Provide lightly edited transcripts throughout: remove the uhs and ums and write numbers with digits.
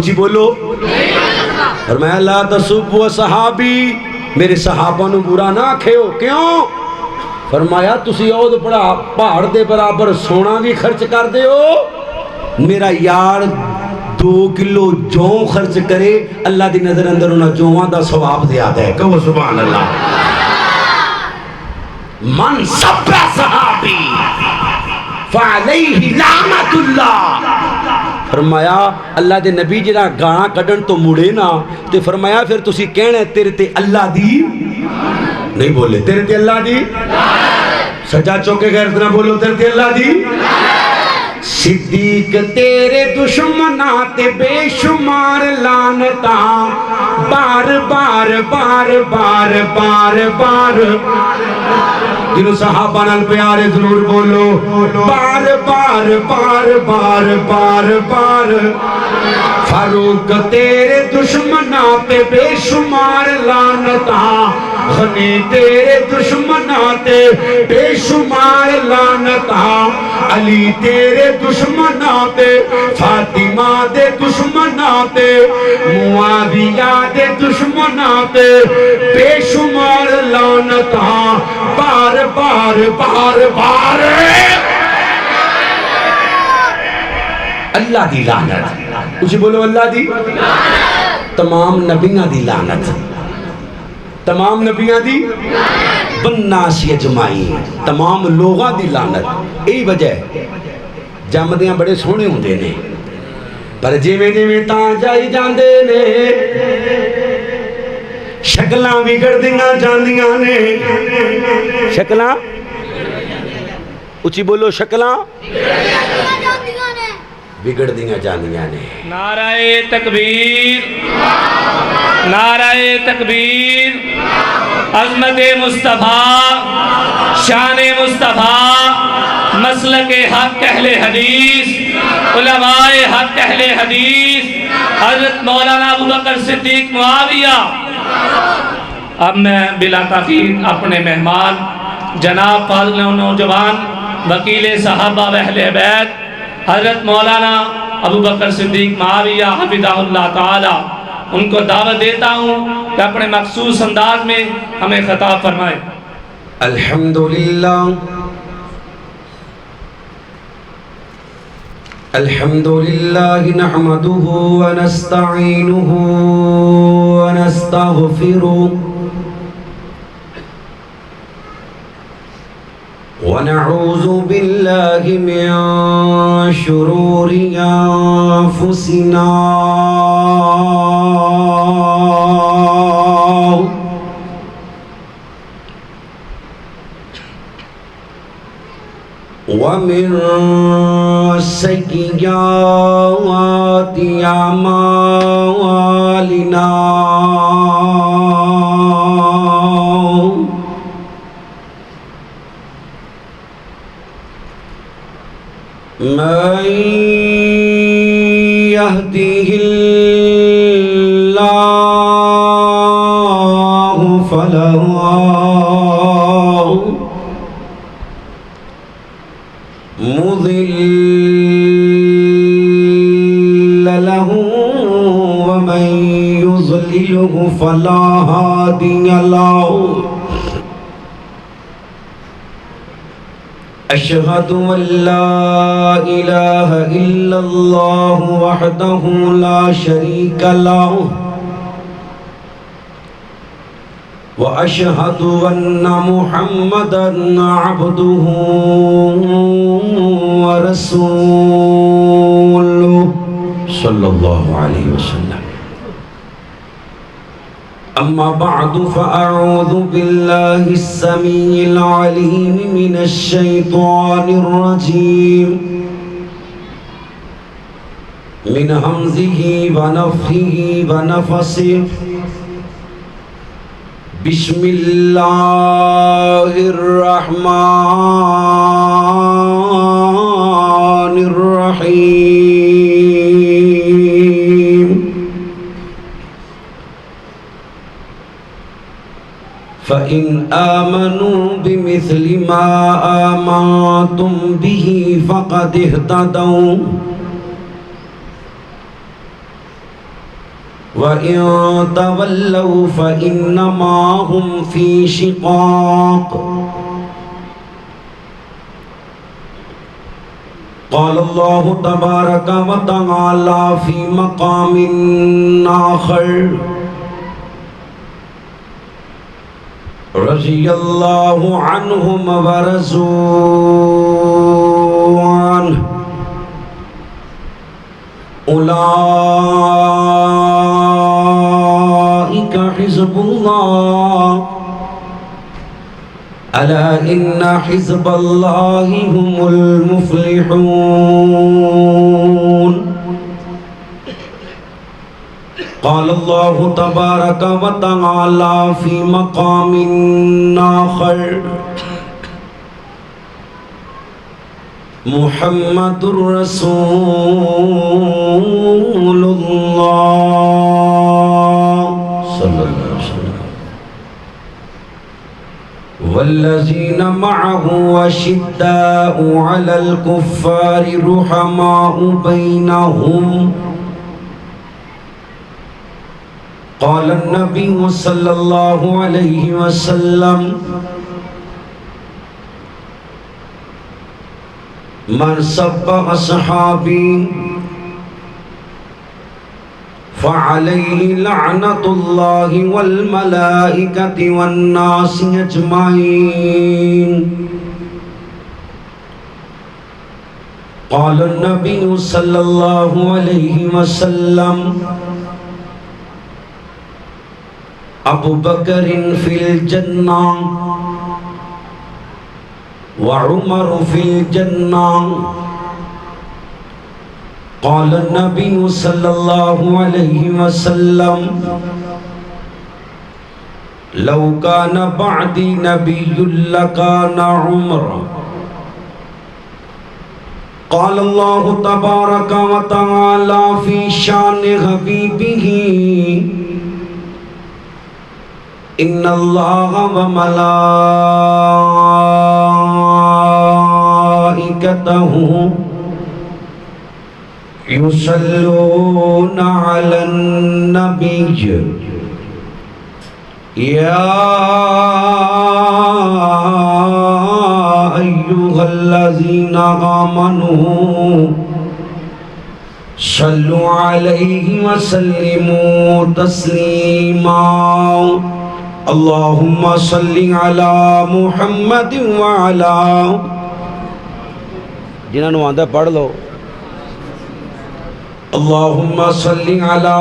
جی بولو فرمایا لا تسبوا صحابی میرے صحابہ نو برا نہ کھیو کیوں فرمایا تسی عہد پڑا پہاڑ دے برابر سونا بھی خرچ کر دے ہو میرا یار 2 کلو جو خرچ کرے اللہ دی نظر اندر انہاں جوہاں دا ثواب زیادہ ہے کہو سبحان اللہ من سب صحابی فعلیہ لعنت اللہ فرمایا اللہ دے نبی جڑا گانا کڈن تو مڑے نا تے فرمایا پھر تسی کہنا تیرے تے اللہ دی نہیں بولے تیرے تے اللہ دی سجا چوکے غیر اتنا بولو تیرے تے اللہ دی صدیق تیرے دشمنات بے شمار لعنتاں بار بار بار بار بار بار جنہوں صحابہ نال پیارے ضرور بولو بار بار بار بار بار بار فاروق تیرے دشمنات بے شمار لعنتاں غنی تیرے دشمنات بے شمار لعنتاں علی تیرے دشمنات فاطمہ دے دشمنات معاویہ دے دشمنات بے شمار لعنتاں بار بار بار بار اللہ دی لعنت اسے بولو اللہ دی تمام نبیاں دی لعنت تمام نبیاں دی بناسی اجمعین تمام لوگاں دی لعنت یہی وجہ ہے جمدیاں بڑے سونے ہوندے نے پر جویں جویں تاں جائی جاندے نے شکلاں بگڑدیاں جاندیاں نے شکلاں اچھی بولو شکلاں بگڑدیاں جاندیاں نے نعرہ تکبیر نعرہ تکبیر عظمت مصطفیٰ شان مصطفیٰ مسلک حق اہل حدیث علماء حق اہل حدیث حضرت مولانا ابو بکر صدیق معاویہ اب میں بلا تاخیر اپنے مہمان جناب فاضل نوجوان وکیل صحابہ و اہل بیت حضرت مولانا ابو بکر صدیق معاویہ حفظہ اللہ تعالی ان کو دعوت دیتا ہوں کہ اپنے مخصوص انداز میں ہمیں خطاب فرمائے الحمدللہ نحمده ونستعینه ونستغفره ونعوذ بالله من شرور أنفسنا ومن سيئات أعمالنا من يهده الله فلا مضل له ومن يضلله فلا هادي له أشهد أن لا إله إلا الله وحده لا شريك له وأشهد أن محمدًا عبده ورسوله صلى الله عليه وسلم أما بعد فأعوذ بالله السميع العليم من الشيطان الرجيم من همزه ونفخه ونفسه بسم الله الرحمن الرحيم فإن آمنوا بمثل ما آمنتم به فقد اهتدوا وَإِن تَوَلَّوْا فَإِنَّمَا هُمْ فِي شِقَاقٍ قال الله تبارك وتعالى في مقام آخر رضي الله عنهم ورضوا عنه أولئك حزب الله ألا إن حزب الله هم المفلحون قال الله تبارك وتعالى في مقام آخر محمد رسول الله صلى الله عليه وسلم والذين معه أشداء على الكفار رحماء بينهم قال النبي صلى الله عليه وسلم من سب أصحابي فعليه لعنة الله والملائكة والناس أجمعين قال النبي صلى الله عليه وسلم ابو بکر فی الجنہ وعمر فی الجنہ قال النبی صلی اللہ علیہ وسلم لو کان بعدی نبی لکان عمر قال اللہ تبارک وتعالی فی شان حبیبہ ان اللہ وملائکتہ یصلون علی النبی یا ایھا الذین آمنوا صلوا علیہ وسلموا تسلیما اللہم صلی علی محمد وعلا جنہوں نے آندہ پڑھ لو اللہم صلی علی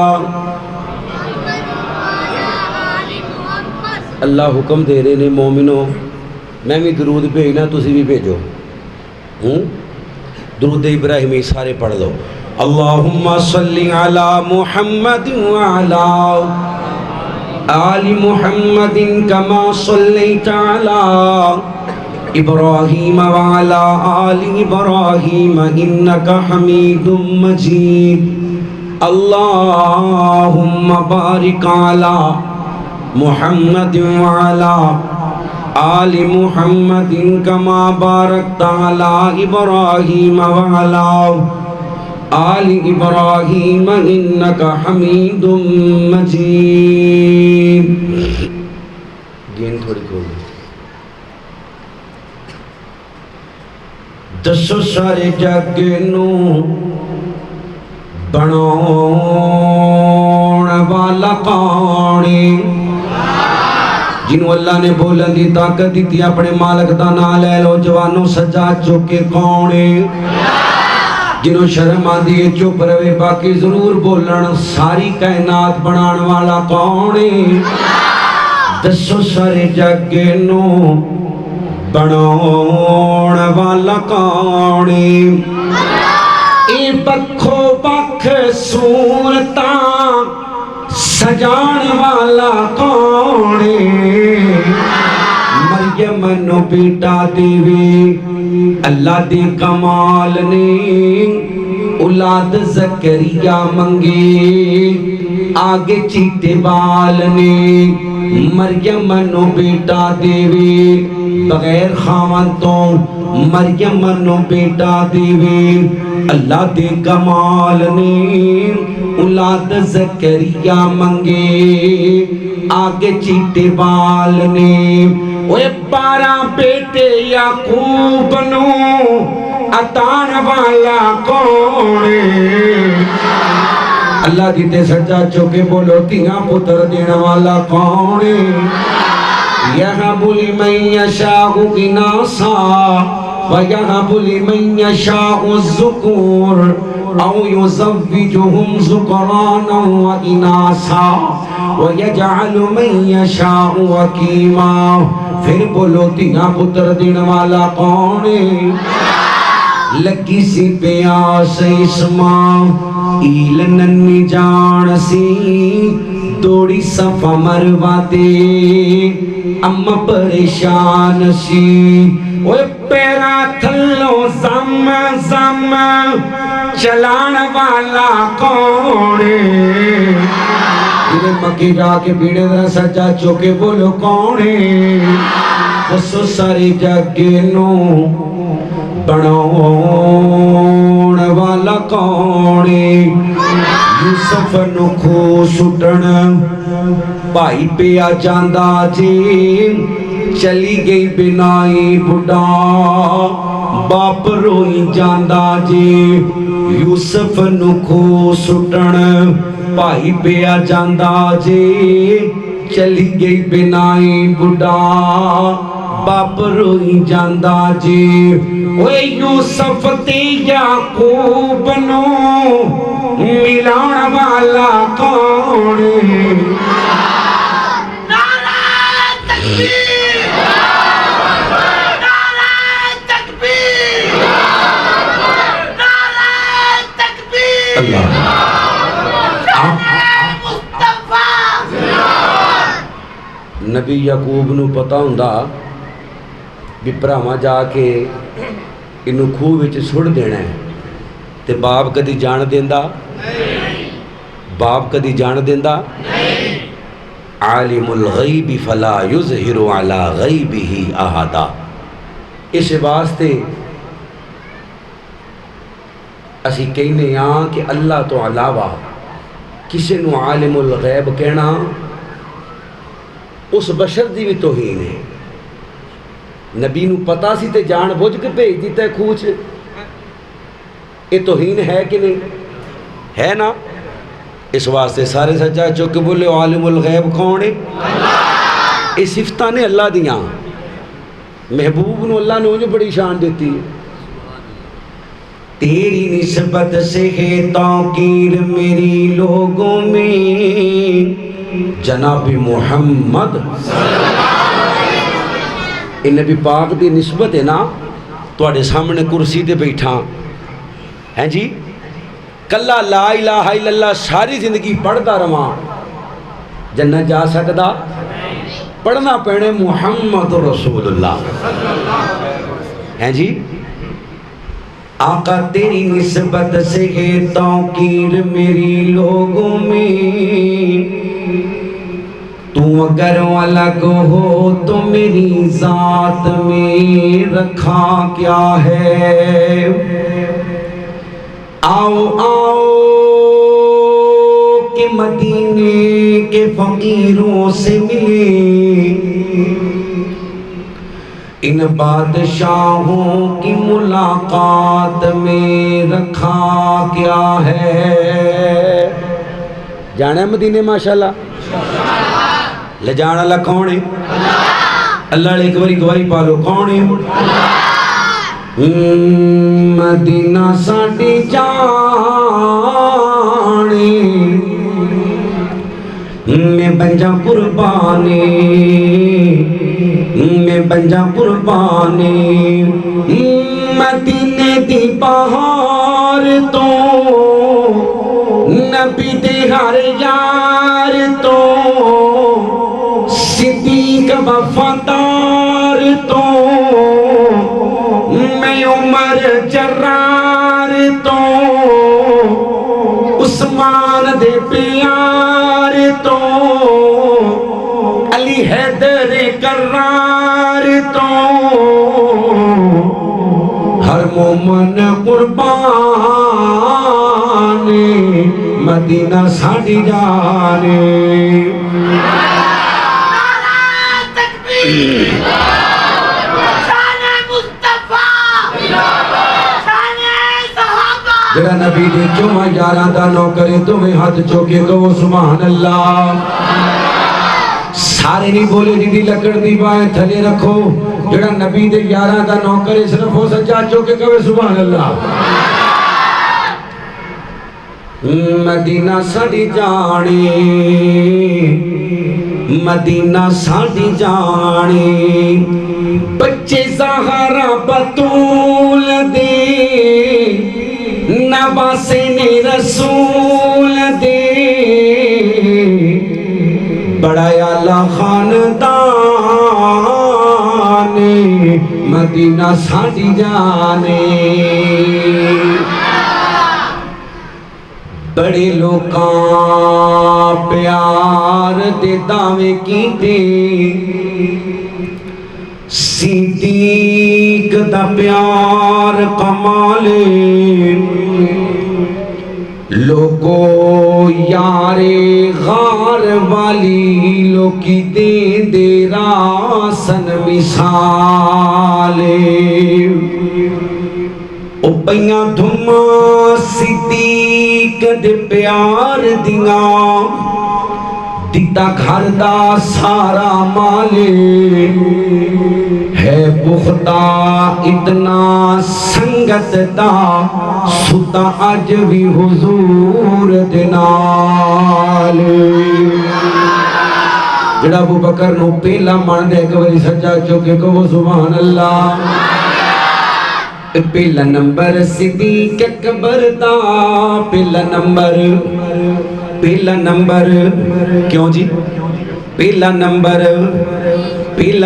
اللہ حکم دے رہے نے مومنوں میں بھی درود بھیجنا تسی بھی بھیجو درود ابراہیمی سارے پڑھ لو اللہم صلی علی محمد وعلا آل محمد كما صليت على إبراهيم وعلى آل إبراهيم إنك حميد مجيد اللهم بارك على محمد وعلى آل محمد كما باركت على إبراهيم وعلى آل ابراہیم انکا حمید مجید گین تھوڑی کھول دسو سارے جگ نو بناؤن والا کانے جنہوں اللہ نے بولن دی طاقت دی اپنے مالک دا نام لے لو جوانوں سجا چوکے کونے جنہوں شرم آدھی چپ روے باقی ضرور بولن ساری کائنات بنان والا کونے دسو سارے جگ نو بناؤن والا کونے اے بکھو بکھ صورتاں سجان والا کونے مریم نو بیٹا دیوی اللہ دے کمال نے اولاد زکریہ منگے آگے چیتے بال نے مریم نو بیٹا دیوی بغیر خاون تو مریم نو بیٹا دیوی اللہ دے کمال نے اولاد زکریا منگے آگے چیٹے بال نے اوے 12 بیٹے یعقوب نو عطان والا کون اللہ جیتے سجا چوکے بولو تیاں پتر دین والا کون یہب لمن یشاء اناثا وَيَهَبُ لِمَن يَشَاءُ الذُّكُورَ أَوْ يُزَوِّجُهُمْ ذُكْرَانًا وَإِنَاثًا وَيَجْعَلُ مَن يَشَاءُ عَقِيمًا پھر بولو تینا پتر دین والا کون لگی سی پیاس اسماں ایل ننی جان سی دوڑی صفا مروہ دے اما پریشان سی اوے پیرا تھلو زم زم چلان والا کون انہیں مکی جا کے بیڑے در سجا چوکے بولو کون اس ساری جگے نو بناؤن والا کون یوسف نو کھو سٹن بھائی پیا جاندہ جی چلی گئی بنائی بڑا باپ روئی جاندہ جی یوسف نو کھو سٹن بھائی پیا جاندہ جی چلی گئی بنائی بڑا باپ روئی جاندہ جی اوے یوسف تے یعقوب نو ملان والا کون نعرہ تکبیر نعرہ تکبیر نعرہ تکبیر اللہ نبی یعقوب نو پتا ہوندا بھی بھراواں جا کے انہوں خوہ وچ سڑ دینا ہے تے باپ کدی جان دیندا باپ کدی جان دیندا عالم الغیب فلا یظہر علی غیبہ احدا اس واسطے اسی کہنے ہاں کہ اللہ تو علاوہ کسی نو عالم الغیب کہنا اس بشر دی بھی توہین ہے نبی نو پتا سی تے جان بوجھ کے بھیج دیتا ہے کھوچ یہ توہین ہے کہ نہیں ہے نا اس واسطے سارے سجا چوکے بولے عالم الغیب کون ہے یہ صفتاں نے اللہ دیاں محبوب نو اللہ نے انہیں بڑی شان دیتی ہے تیری نسبت سے ہے توقیر میری لوگوں میں جناب محمد یہ نبی پاک دی نسبت ہے نا تواڈے سامنے کرسی تے بیٹھا ہیں جی کلا لا الہ الا اللہ ساری زندگی پڑھتا رواں جنت جا سکدا پڑھنا پینے محمد رسول اللہ ہیں جی آقا تیری نسبت سے ہے توقیر میری لوگوں میں تو اگر الگ ہو تو میری ذات میں رکھا کیا ہے آؤ آؤ کہ مدینے کے فقیروں سے ملے ان بادشاہوں کی ملاقات میں رکھا کیا ہے جانا ہے مدینے ماشاءاللہ لے جانا اللہ کون ہے اللہ علیہ ایک باری گواہی پالو کون ہے مدینہ ساڑی جانے میں بنجا قربانی میں بنجا قربانی مدینے دی بہار تو نبی دے ہر یار تو صدیق وفادار تو میں عمر جرار تو عثمان دے پیار تو علی حیدر کرار تو ہر مومن قربان مدینہ ساڑی جانے نعرہ تکبیر شان مصطفیٰ شان صحابہ جڑا نبی دے چوما یاراں دا نوکر تمہیں ہاتھ چوکے کہو سبحان اللہ سارے نہیں بولے جی دی لکڑ دی بائیں تھلے رکھو جڑا نبی دے یاراں دا نوکر صرف ہو سچا چوکے کہو سبحان اللہ مدینہ ساڑی جانے مدینہ ساڑی جانے بچے زہرا بطول دے نواسین رسول دے بڑا اعلیٰ خاندان مدینہ ساڑی جانے بڑے لوکاں پیار دے دعوے کیتے صدیق دا پیار کمالے لوگو یارے غار والی لوکی دے دے راسن مثالے او پیاں دھما صدیق دے پیار دیاں دیتا گھر دا سارا مالے ہے پختہ اتنا سنگت دا ستا اج بھی حضور دے نالے جڑا ابو بکر نو پہلا مان دے کہ سچا چوکے کہو سبحان اللہ پہلا نمبر صدیق اکبر دا پہلا نمبر کیوں جی پہلا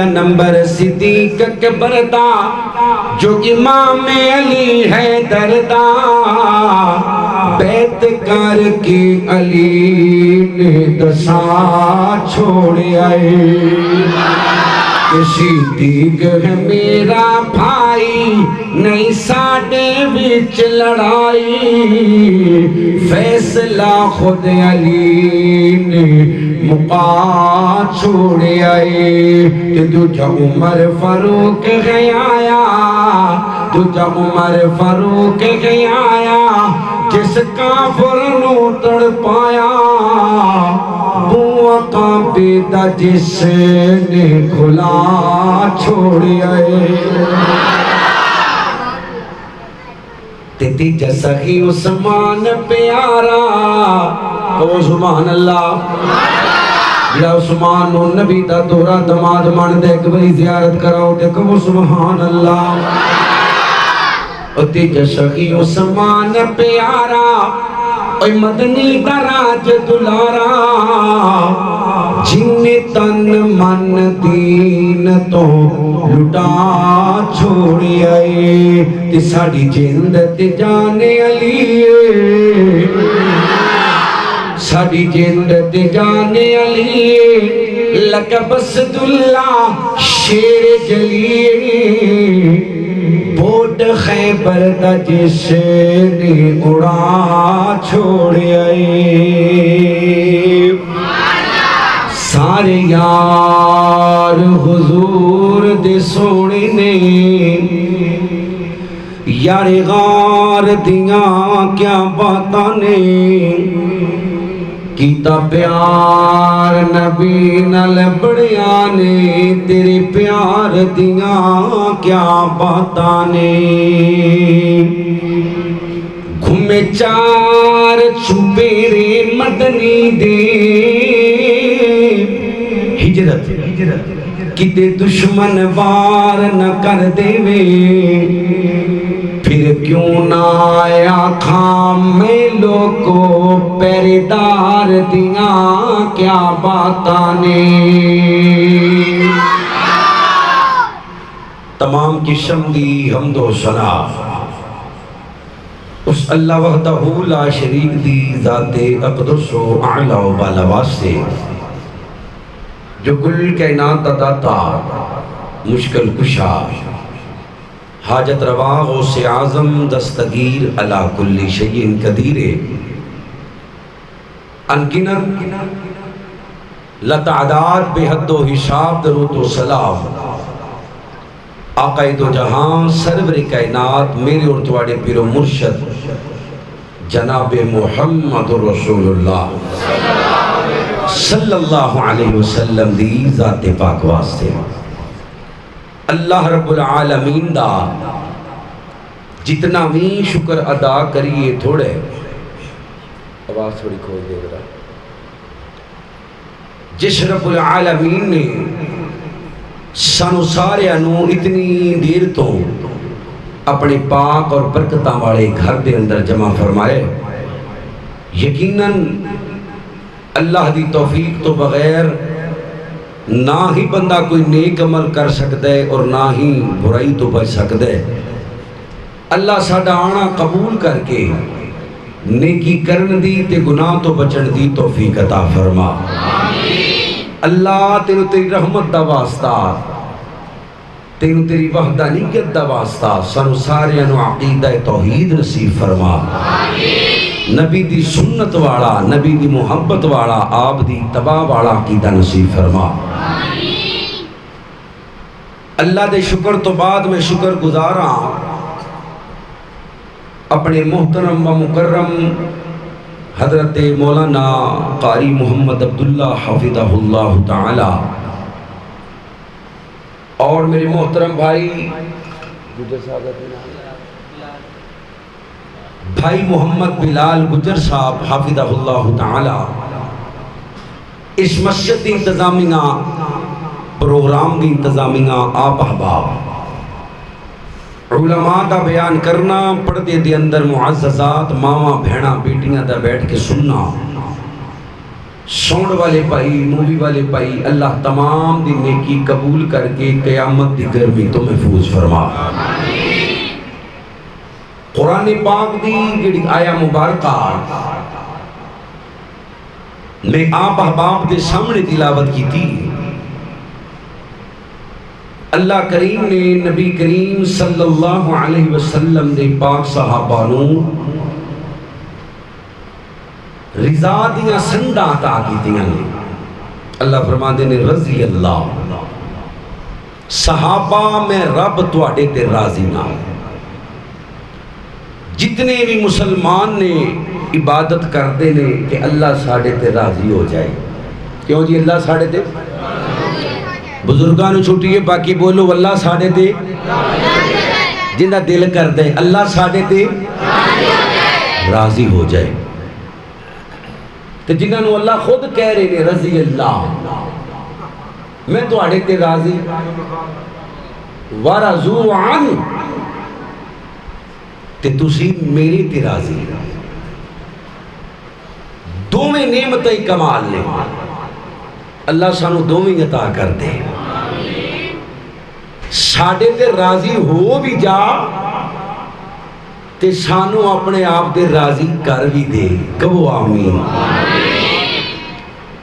نمبر صدیق اکبر دا جو امام علی ہے دردا بیت کر کے علی نے دسا چھوڑ آئے صدیق ہے میرا بھائی نہیں ساڑے بچ لڑائی فیصلہ خود علی نے مقا چھوڑ آئے کہ تجھا عمر فاروق گیا تجھا عمر فاروق گیا جس کافر نو تڑ پایا وہ کانپیتا جس نے کھلا چھوڑ آئے تیجا سخی عثمان پیارا کہو سبحان اللہ جڑا عثمان نو نبی دا دورا دماد مان دے ایک بری زیارت کراؤ تے کہو سبحان اللہ تیجا سخی عثمان پیارا اوہ مدنی دا راج دلارا جن تن من دین تو لٹا چھوڑ آئے تے ساڑی جند تے جانے علی ساڑی جند تے جانے علی لقب اسداللہ شیر جلی بوٹ خیبر دا جس نے اڑا چھوڑ آئے سارے یار حضور دے سونے نے یار غار دیاں کیا باتاں نے کیتا پیار نبی نال بڑیاں نے تیرے پیار دیاں کیا باتاں نے گھومے چار چھپیرے مدنی دے ہجرت کتے دشمن وار نہ کر دے وے پھر کیوں نہ آیا کھام میں لوگوں پیردار دیاں کیا باتاں نے تمام قسم دی حمد و ثنا اس اللہ وحدہ لا شریک دی ذات اقدس و اعلیٰ و بالا واسطے جو کل کائنات داتا مشکل کشا حاجت روا غوث اعظم دستگیر علی کل شیء قدیر انگنت لتعداد بے حد و حساب درود و سلام آقا دو جہاں سرور کائنات میرے اور تواڑے پیر و مرشد جناب محمد رسول اللہ صلی اللہ علیہ وسلم دی ذات پاک واسطے اللہ رب العالمین دا جتنا بھی شکر ادا کریے تھوڑے آواز تھوڑی کھول دے گا جس رب العالمین نے سانو سارے انو اتنی دیر تو اپنے پاک اور برکتاں والے گھر دے اندر جمع فرمائے یقیناً اللہ دی توفیق تو بغیر نہ ہی بندہ کوئی نیک عمل کر سکتا ہے اور نہ ہی برائی تو بچ سکتا ہے اللہ ساڈا آنا قبول کر کے نیکی کرن دی تے گناہ تو بچن دی توفیق عطا فرما اللہ تینو تیری رحمت دا واسطہ تینو تیری وحدانیت دا واسطہ سانو سارے انو عقیدہ توحید نصیب فرما نبی دی سنت والا نبی دی محبت والا آپ دی تباہ والا عقیدہ نصیب فرما اللہ دے شکر تو بعد میں شکر گزارا اپنے محترم و مکرم حضرت مولانا قاری محمد عبداللہ حفظہ اللہ تعالی اور میرے محترم بھائی محمد بلال گجر صاحب حفظہ اللہ تعالی اس مسجد دی انتظامیہ پروگرام دی انتظامیہ آپ احباب علماء دا بیان کرنا پردے دے اندر معززات ماما بھیڑا بیٹیاں دا بیٹھ کے سننا سوڑ والے پائی مووی والے پائی اللہ تمام دی نیکی قبول کر کے قیامت دی گرمی تو محفوظ فرما قرآن پاک دی جڑی آیا مبارکہ میں آپ احباب دے سامنے تلاوت کی تھی اللہ کریم نے نبی کریم صلی اللہ علیہ وسلم دے پاک صحابانو رضا دیاں سنڈا عطا کی دیاں اللہ فرماندے نے رضی اللہ صحابہ میں رب تواڈے تے راضی نہ جتنے بھی مسلمان نے عبادت کرتے نے کہ اللہ ساڑھے تے راضی ہو جائے کیوں جی اللہ ساڑھے تے بزرگانو چھوٹیے باقی بولو اللہ ساڑھے تے جنہ دل کر دے اللہ ساڑھے تے راضی ہو جائے تو جنہاں نو اللہ خود کہہ رہے نے رضی اللہ میں تو آڑے تے راضی وَرَضُوا عَنْهُ تے تُسی میری تے راضی دومیں نعمتیں کمال لے اللہ سانو دومیں عطا کر دے ساڑے تے راضی ہو بھی جا تے سانو اپنے آپ دے راضی کر بھی دے کہو آمین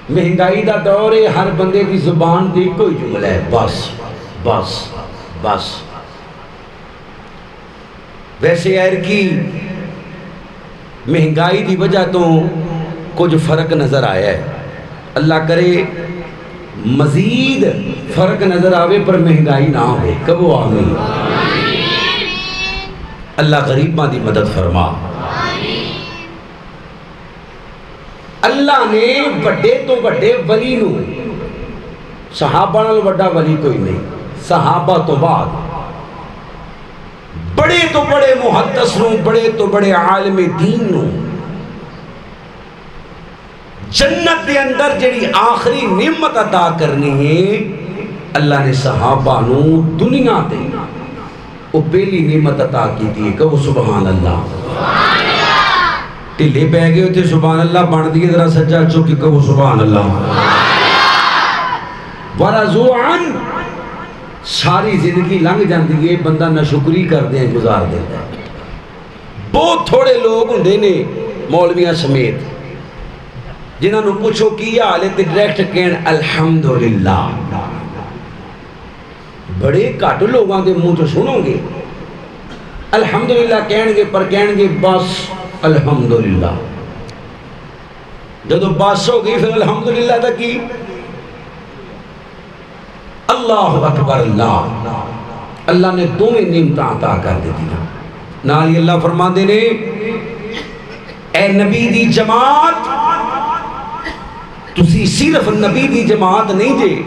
مہنگائی دا دور ہے ہر بندے دی زبان دی کوئی جملہ ہے بس بس بس ویسے ایر کی مہنگائی دی وجہ تو کچھ فرق نظر آیا ہے اللہ کرے مزید فرق نظر آوے پر مہنگائی نہ ہوئے کبو آمین اللہ غریباں دی مدد فرما اللہ نے بڑے تو بڑے ولی نو صحابہ نال بڑا ولی کوئی نہیں صحابہ تو بعد بڑے تو بڑے محدث نو بڑے تو بڑے عالم دین نو جنت دے اندر جڑی آخری نعمت عطا کرنی ہے اللہ نے صحابہ نو دنیا دے وہ پہلی نعمت عطا کی تھی کہو سبحان اللہ ٹلے پہ گئے ہوتے سبحان اللہ بڑھ دیئے ذرا سجا چوکی کہو سبحان اللہ وَرَضُوا عَنْهُ ساری زندگی لنگ جاندی ہے بندہ نہ شکری کر دیں گزار دیتا ہے بہت تھوڑے لوگ ہوندے نے مولویاں سمیت جنہاں نو پوچھو کیا حالے تے ڈائریکٹ کہن الحمدللہ بڑے کٹ لوگاں دے منہ تو سنو گے الحمدللہ کہن گے پر کہن گے بس الحمدللہ جدو بس ہو گئی پھر الحمدللہ دا کی اللہ اکبر اللہ نے دوویں نعمتاں عطا کر دیتی نا نال اللہ فرماندے نے اے نبی دی جماعت تسی صرف نبی دی جماعت نہیں جے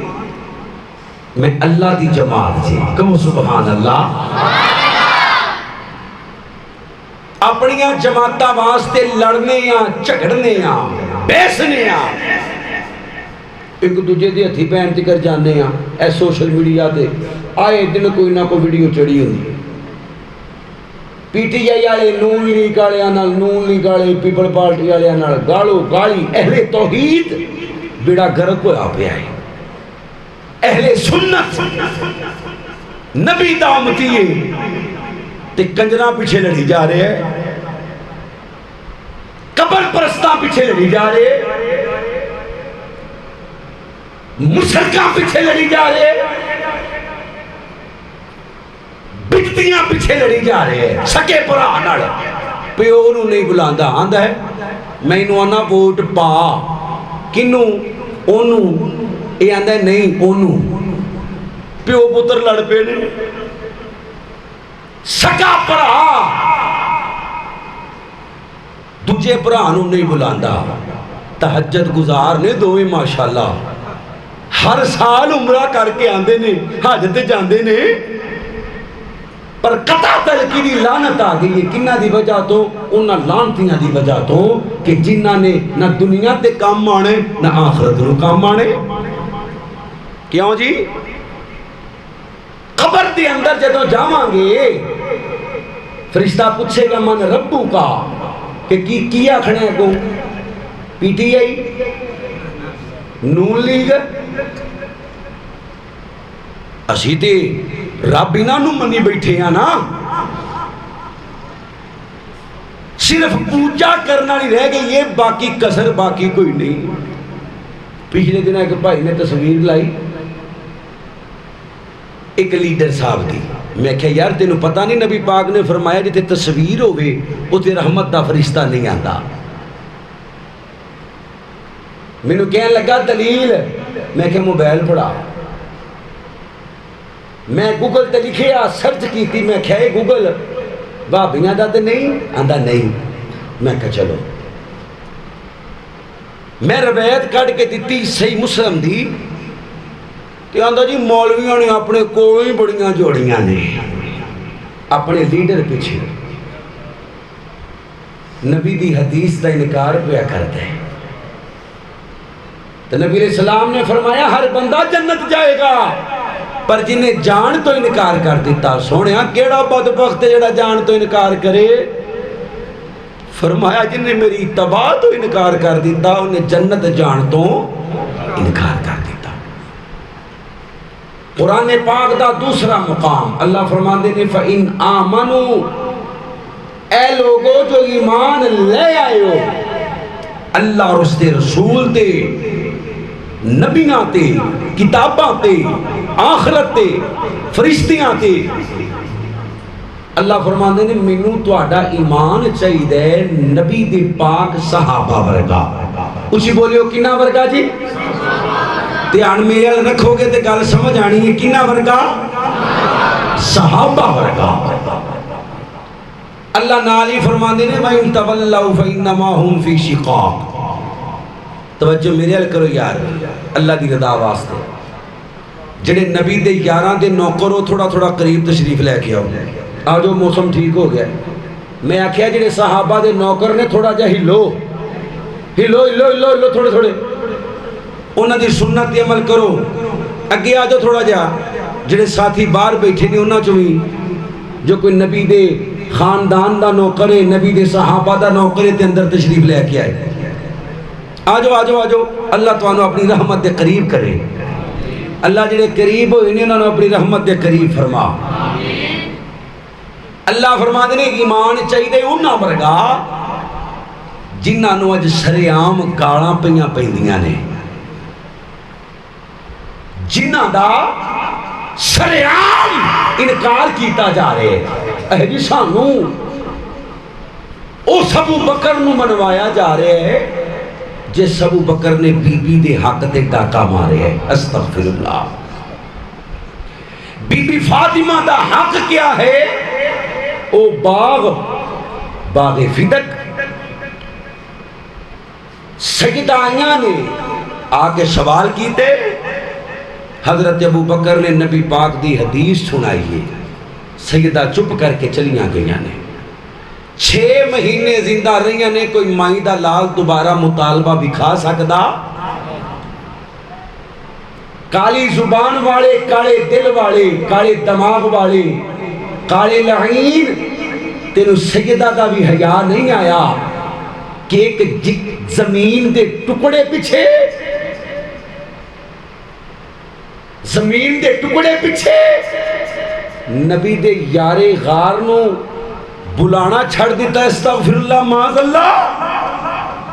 میں اللہ دی جماعت جے کہو سبحان اللہ اپنیاں جماعتاں واسطے لڑنے جھگڑنے بیسنے ایک دوجے دے ہتھی پین تکر جانے اے سوشل میڈیا تے آئے دن کوئی نہ کوئی ویڈیو چڑھی ہوندی پی ٹی آئی والے نون لیگ والے نون لیگ والے پیپل پارٹی والے گالو گالی اہل توحید بیڑا گرک ہوا پیا ہے اہل سنت نبی دا امتی ہے تے کنجراں پیچھے لڑی جا رہے ہیں قبر پرستاں پیچھے لڑی جا رہے ہیں مشرکاں پیچھے لڑی جا رہے ہیں بکتیاں پیچھے لڑی جا رہے ہیں سکے پرا نڑ پیو انہوں نہیں بلاندا آندا ہے میں انہوں آنا ووٹ پا کنوں انہوں یہ آندا ہے نہیں انہوں پیو پتر لڑ پے نے سکا پرا دجے پرا انہوں نہیں بلاندا تہجد گزار نے دوویں ماشاءاللہ ہر سال عمرہ کر کے آندے نے حج تے جاندے نے پر قطع تلکی دی لعنت آ گئی ہے کنہ دی وجہ تو انہاں لعنتیاں دی وجہ تو کہ جنہاں نے نہ دنیا تے کام آنے نہ آخرت نو کام آنے کیوں جی قبر دے اندر جدوں جاواں گے فرشتہ پوچھے گا من ربو کا کہ کیا کھڑے کو P T I known league اسی تے رب انہاں نو منی بیٹھے ہیں نا صرف پوجا کرنا نہیں رہ گئی یہ باقی کسر باقی کوئی نہیں پچھلے دن ایک بھائی نے تصویر لائی ایک لیڈر صاحب دی میں کہا یار تینوں پتہ نہیں نبی پاک نے فرمایا جتے تصویر ہوئے اتے رحمت دا فرشتہ نہیں آندا میں نے کہنے لگا دلیل میں کہا موبائل پڑھا میں گوگل تے لکھیا سرچ کیتی میں کہا گوگل بھابیاں دا تے نہیں آندا نہیں میں کہا چلو میں روایت کٹ کے دیتی صحیح مسلم دی کہ آندا جی مولویوں نے اپنے کوئی بڑیاں جوڑیاں نے اپنے لیڈر پیچھے نبی دی حدیث دا انکار پیا کرتا ہے تو نبی علیہ السلام نے فرمایا ہر بندہ جنت جائے گا پر جنہیں جان تو انکار کر دیتا سونے کیڑا بدبخت ہے جڑا جان تو انکار کرے فرمایا جنہیں میری اتباع تو انکار کر دیتا انہیں جنت جان تو انکار کر دیتا قرآن پاک دا دوسرا مقام اللہ فرماندے نے فَإِنْ آمَنُوا اے لوگو جو ایمان لے آئے ہو اللہ اور اس دے رسول تے نبیاں تے کتاباں تے آخرت تے فرشتیاں تے اللہ فرماندے نے مینوں تہاڈا ایمان چاہیے نبی دے پاک صحابہ ورگا اچھی بولیو کنا ورگا جی دھیان میرے ال رکھو گے تے گل سمجھ آنی ہے کنا ورگا صحابہ ورگا اللہ نالی فرماندے نے وَإِن تَوَلَّوْا فَإِنَّمَا هُمْ فِي شِقَاقٍ توجہ میرے ال کرو یار اللہ دی رضا واسطے جڑے نبی دے یاراں دے نوکرو تھوڑا تھوڑا قریب تشریف لے کے آؤ آجو موسم ٹھیک ہو گیا میں آکھیا جڑے صحابہ دے نوکر نے تھوڑا جا hello hello hello hello hello تھوڑے تھوڑے انہاں دی سنت تے عمل کرو اگے آجو تھوڑا جا جڑے ساتھی باہر بیٹھے نے انہاں چوں جو کوئی نبی دے خاندان دا نوکرے نبی دے صحابہ دا نوکرے تے اندر تشریف لے کے آئے آجو آجو آجو اللہ توانو اپنی رحمت دے قریب کرے اللہ جڑے قریب ہوئے انہوں نے اپنی رحمت دے قریب فرما اللہ فرما دینے ایمان چاہیے انہاں ورگا جنہاں نو اج سریعام گالاں پیاں پیندیاں نے جنہاں دا سریعام انکار کیتا جا رہے اے جی سانو او ابو بکر نو منوایا جا رہے ہے جس ابو بکر نے بی بی دے حق تے ڈاکا مارے ہے. استغفر اللہ. بی بی فاطمہ دا حق کیا ہے؟ او باغ فدق. سیدہ آئیاں نے آ کے سوال کیتے، حضرت ابو بکر نے نبی پاک دی حدیث سنائی ہے. سیدہ چپ کر کے چلیاں گئیاں نے. 6 مہینے زندہ رہیاں نے. کوئی مائی دا لال دوبارہ مطالبہ بھی کھا سکدا؟ کالی زبان والے، کالے دل والے، کالے دماغ والے، کالے لعین، تینوں سیدہ دا بھی حیا نہیں آیا کہ ایک زمین دے ٹکڑے پیچھے، زمین دے ٹکڑے پیچھے نبی دے یارے غار نو بلانا چھڑ دیتا. استغفر اللہ معاذ اللہ.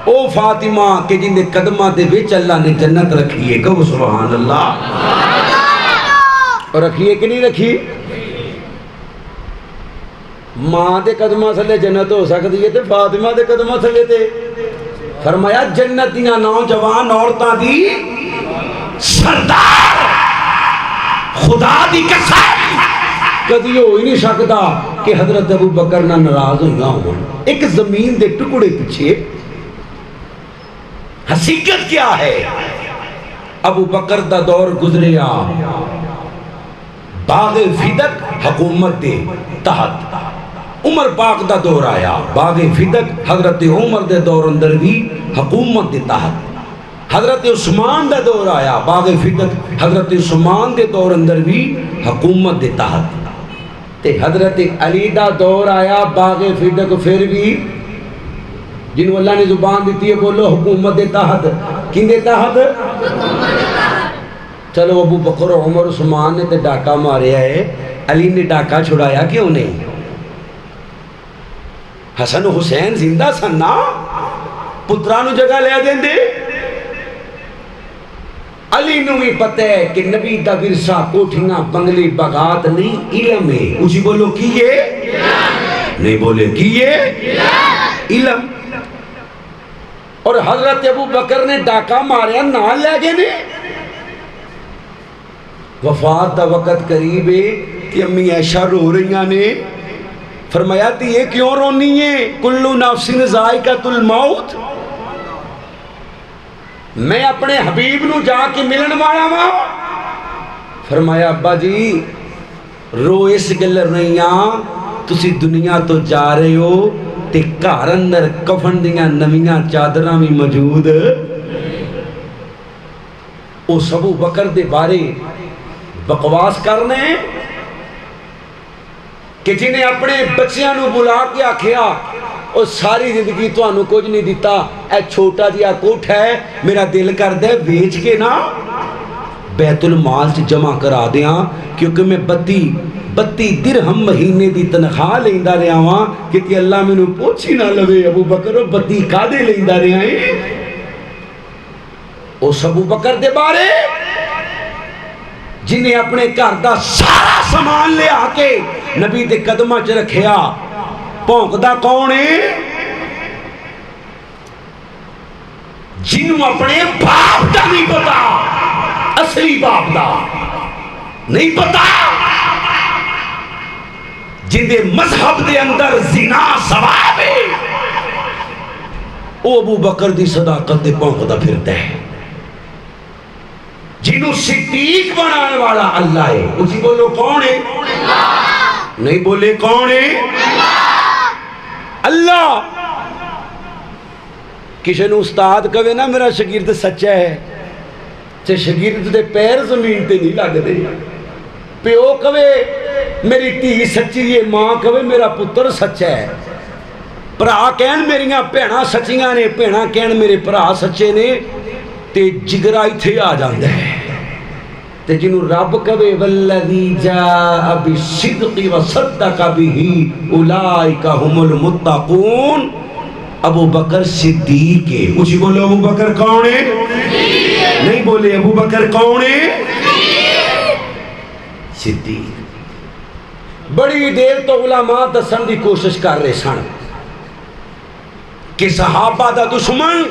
او فاطمہ کہ جن دے قدمہ دے وچ اللہ نے جنت رکھی ہے. کہو سبحان اللہ. اور رکھی ہے کہ نہیں رکھی؟ ماں دے قدمہ تھلے جنت ہو سکتی ہے تے فاطمہ دے قدمہ تھلے تے فرمایا جنتیاں نوجوان عورتاں دی سردار خدا دی قسم کدی ہو ہی نہیں سکتا کہ حضرت ابو بکر نہ ناراض ہویا ہو. ایک زمین دے ٹکڑے پیچھے حقیقت کیا ہے؟ ابو بکر دا دور گزریا باغ فدق حکومت دے تحت. عمر پاک دا دور آیا باغ فدق حضرت عمر دے دور اندر بھی حکومت دے تحت. حضرت عثمان دا دور آیا باغ فدق حضرت عثمان دے دور اندر بھی حکومت دے تحت. تے حضرت علی دا دور آیا باغ فدق پھر بھی جنہوں اللہ نے زبان دیتی ہے بولو حکومت دے تحت. کن دے تحت؟ چلو ابو بکر عمر عثمان نے تے ڈاکا ماریا ہے، علی نے ڈاکا چھڑایا کیوں نہیں؟ حسن حسین زندہ سننا پترانو جگہ لے دیں دے. علی نو بھی پتہ ہے کہ نبی دا ورثہ کوٹھیاں بنگلے بغات نہیں علم ہے. اسی بولو کیے نہیں بولے کیے علم. اور حضرت ابو بکر نے ڈاکا ماریا نہ لے گئے نے. وفات دا وقت قریب ہے کہ امی عائشہ رو رہی نے. فرمایا تھی یہ کیوں رونی ہے؟ کلو نفس ذائقۃ الموت. میں اپنے حبیب نو جا کے ملن والا وا. فرمایا ابا جی رو اس گل رہیاں تسی دنیا تو جا رہے ہو تے گھر اندر کفن دیاں نویاں چادراں بھی موجود. او ابو بکر دے بارے بکواس کرنے کہ جنہیں اپنے بچیاں نو بلا کے آکھیا اور ساری زندگی تو انہوں کچھ نہیں دیتا، اے چھوٹا جیا کوٹھ ہے میرا دل کر دے بیچ کے نا بیت المال سے جمع کرا دیاں کیونکہ میں 32 درہم مہینے دی تنخواہ لیندہ رہا ہاں کہ اللہ میں نو پوچھی نہ لوے. ابو بکر 32 کادے لیندہ رہا ہیں. اس ابو بکر دے بارے جنہیں اپنے گھر دا سارا سامان لے آ کے نبی دے قدمہ چ رکھیا. پونکدا کون ہے؟ جنہوں اپنے باپ دا نہیں پتا، اصلی باپ دا نہیں پتا، جن دے مذہب دے اندر زنا ثواب ہے، او ابو بکر دی صداقت دے پونکدا پھرتا ہے. جنہوں صدیق بنانے والا اللہ ہے. اسی بولو کون ہے؟ نہیں بولے کون ہے؟ اللہ. کسی نے استاد کہے نا میرا شاگرد سچا ہے تے شاگرد دے پیر زمین تے نہیں لگ دے. پیو کہے میری دھی سچی ہے، ماں کہے میرا پتر سچا ہے، بھرا کہن میریاں بھیڑاں سچیاں نے، بھیڑاں کہن میرے بھرا سچے نے، تے جگرا ایتھے آ جاندا ہے. تے جنوں رب کہے والذی جاء بالصدق وصدق به اولئک هم المتقون، ابو بکر صدیق ہے. اسی بولو ابو بکر کون ہے؟ نہیں بولے ابو بکر کون ہے؟ صدیق. بڑی دیر تو علماء دسن دی کوشش کر رہے سن کہ صحابہ دا دشمن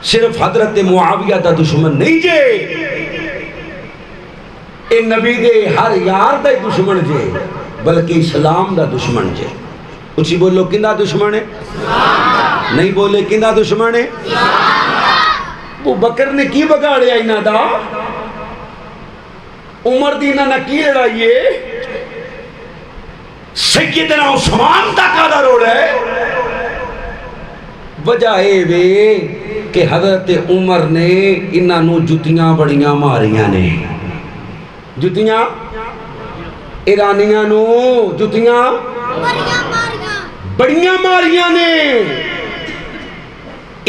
صرف حضرت معاویہ دا دشمن نہیں جے، اے نبی دے ہر یار دا دشمن جے، بلکہ اسلام دا دشمن جے۔ اچھی بولو کندہ دشمن ہے؟ نہیں بولے کندہ دشمن ہے؟ ابو بکر نے کی بگاڑے آئینہ دا؟ عمر دینا نہ کی لڑائیے؟ سیدنا عثمان تک آدھا روڑ ہے۔ وجہ اے وے کہ حضرت عمر نے انہوں جتیاں بڑیاں ماریاں نے، جتیاں ایرانیاں نو جتیاں بڑیاں ماریاں نے۔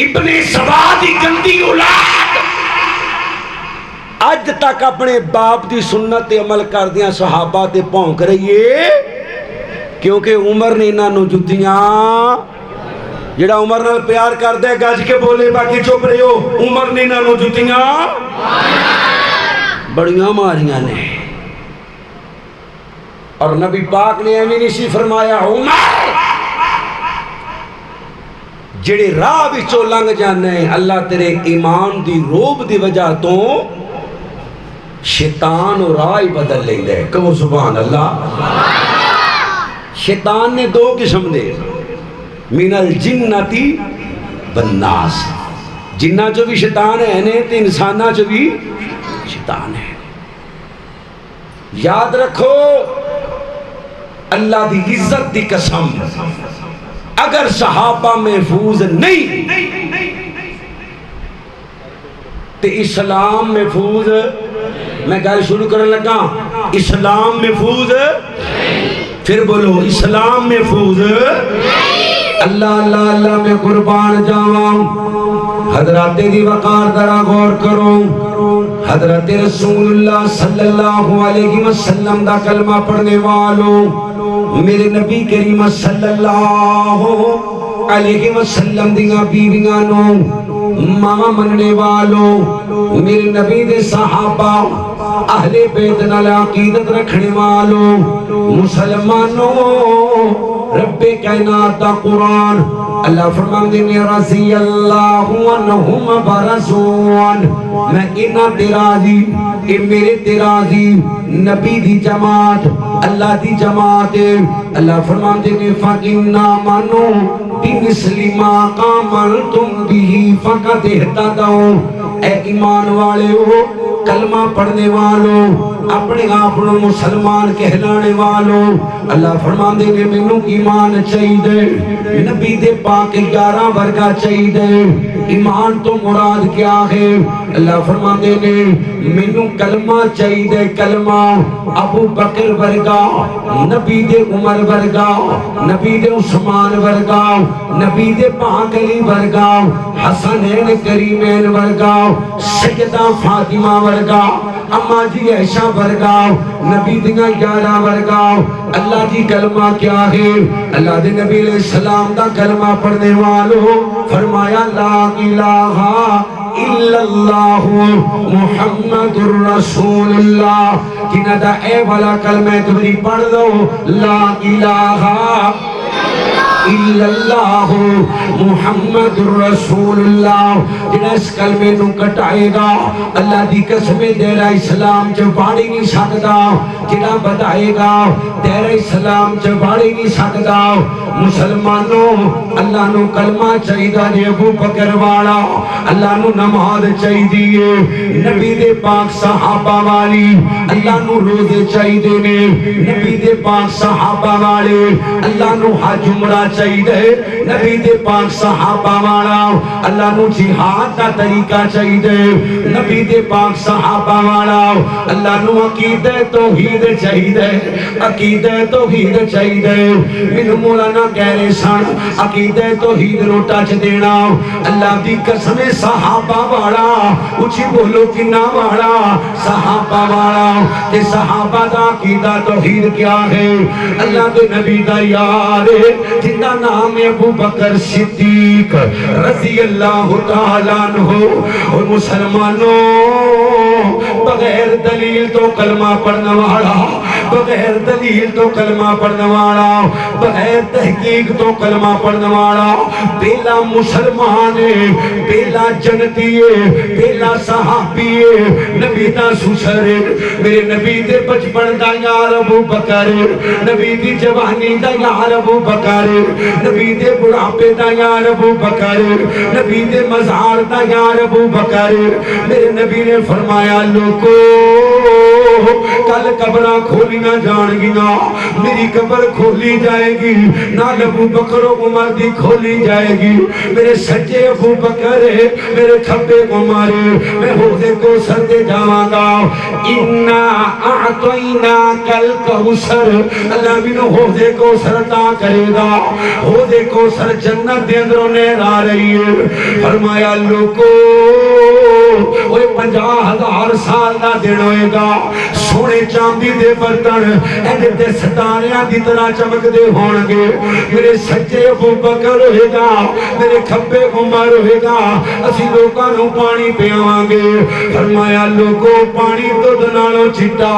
ابن سبا دی گندی اولاد اج تک اپنے باپ دی سنت عمل کر دیاں صحابہ تے پونک رہی ہے، کیونکہ عمر نے انہوں جتیاں، جڑا عمر نال پیار کر دے گج کے بولے باقی چپ رہے ہو، عمر نے انہوں جتیاں بڑیاں ماریاں نے۔ اور نبی پاک نے ایمین اسی فرمایا عمر جڑے راہ وچوں لنگ جانے اللہ تیرے ایمان دی روب دی وجہ تو شیطان اور راہ بدل لے لے۔ کہو سبحان اللہ۔ شیطان نے دو قسم دے، من الجنتی والناس، جنہ جو بھی شیطان ہے نے تے انسانہ جو بھی شیطان ہے۔ یاد رکھو اللہ دی عزت دی قسم، اگر صحابہ محفوظ نہیں تے اسلام محفوظ، میں گل شروع کرنے لگا، اسلام محفوظ، پھر بولو اسلام محفوظ۔ اللہ اللہ اللہ میں قربان جاواں، حضرات دی وقار ذرا غور کرو، حضرت رسول اللہ صلی اللہ علیہ وسلم دا کلمہ پڑھنے والوں، میرے نبی کریم صلی اللہ علیہ وسلم دیاں بیویاں نو ماما مننے والوں، میرے نبی دے صحابہ، اہل بیت نال عقیدت رکھنے والوں، مسلمانوں، رب کائنات دا قرآن اللہ فرماندے نے رضی اللہ عنہم برضوان، میں انہاں تے راضی، اے میرے تے راضی، نبی دی جماعت اللہ دی جماعت ہے۔ اللہ فرماندے نے فَإِنَّا مَنُوا بِمِثْلِ مَا آمَنْتُمْ بِهِ فَقَدْ اهْتَدَوْا۔ اے ایمان والے ہو، کلمہ پڑھنے والوں، اپنے آپنوں مسلمان کہلانے والوں، اللہ فرماندے نے مینوں ایمان چاہیے، نبی دے پاک 11 ورگا چاہیے۔ ایمان تو مراد کیا ہے؟ اللہ فرماندے نے مینوں کلمہ چاہیے، کلمہ ابو بکر ورگا، نبی دے عمر ورگا، نبی دے عثمان ورگا، نبی دے پاک علی ورگا، حسنین کریمین ورگا، سیدہ فاطمہ ورگا، اما جی عائشہ ورگا، نبی دیاں 11 ورگا۔ اللہ جی کلمہ کیا ہے؟ اللہ دے نبی علیہ السلام دا کلمہ پڑھنے والوں فرمایا لا الہ الا اللہ محمد الرسول اللہ۔ جنہ دا اے والا کلمہ تمہیں پڑھ دو، لا الہ الا اللہ محمد الرسول اللہ، جنہیں اس کلمے نو کٹائے گا اللہ دی قسم تیرا اسلام چ باڑی نہیں سکتا، جنہیں بتائے گا تیرا اسلام چ باڑی نہیں سکتا۔ مسلمانوں اللہ نو کلمہ چاہیدہ دے ابو بکر والا، اللہ نو نماز چاہیدی ہے، نبی دے پاک صحابہ والی، اللہ نو روزے چاہیدے نے، نبی دے پاک صحابہ والے، اللہ نو حج عمرہ چاہیدے، نبی دے پاک صحابہ والا، اللہ نو جہاد دا طریقہ چاہیدے، نبی دے پاک صحابہ والا، اللہ نو عقیدہ توحید چاہیدے، عقیدہ توحید چاہیدے۔ من مولانا کہہ رہے سن عقیدہ توحید نو ٹچ دینا، اللہ دی قسم صحابہ والا، اچھی بولو کنا والا، صحابہ والا، کہ صحابہ دا عقیدہ توحید کیا ہے؟ اللہ دے نبی دا یار جن کا نام ہے ابو بکر صدیق رضی اللہ تعالیٰ عنہ۔ اور مسلمانوں بغیر دلیل تو کلمہ پڑھنے والا بغیر دلیل تو کلمہ پڑھنے والا، بغیر تحقیق تو کلمہ پڑھنے والا، پہلا مسلمان ہے، پہلا جنتی ہے، پہلا صحابی ہے، نبی دا سسر ہے، میرے نبی دے بچپن دا یار ابو بکر، نبی دی جوانی دا یار ابو بکر، نبی دے بڑھاپے دا یار ابو بکر، نبی دے مزار دا یار ابو بکر۔ میرے نبی نے فرمایا لوگو کل قبرہ کھولی نہ جان گیا، میری قبر کھولی جائے گی، نال ابو بکر و عمر دی کھولی جائے گی، میرے سجے ابو بکر ہے، میرے کھبے عمر ہے، میں حوض کو سر دے جاواں گا، انا اعطینا کل کوثر، اللہ بھی نو حوض کو سر عطا کرے گا، حوض کو سر جنت دے اندروں نہر آ رہی ہے۔ فرمایا لوگو وہ 50,000 سال دا دن ہوئے گا، سونے چاندی دے برتن ایڈے تے ستاریاں دی طرح چمک دے ہونگے، میرے سجے ابو بکر ہوئے گا، میرے کھبے عمر ہوئے گا، اسی لوگاں نو پانی پیاوانگے۔ فرمایا لوگو پانی دودھ نالوں چٹا،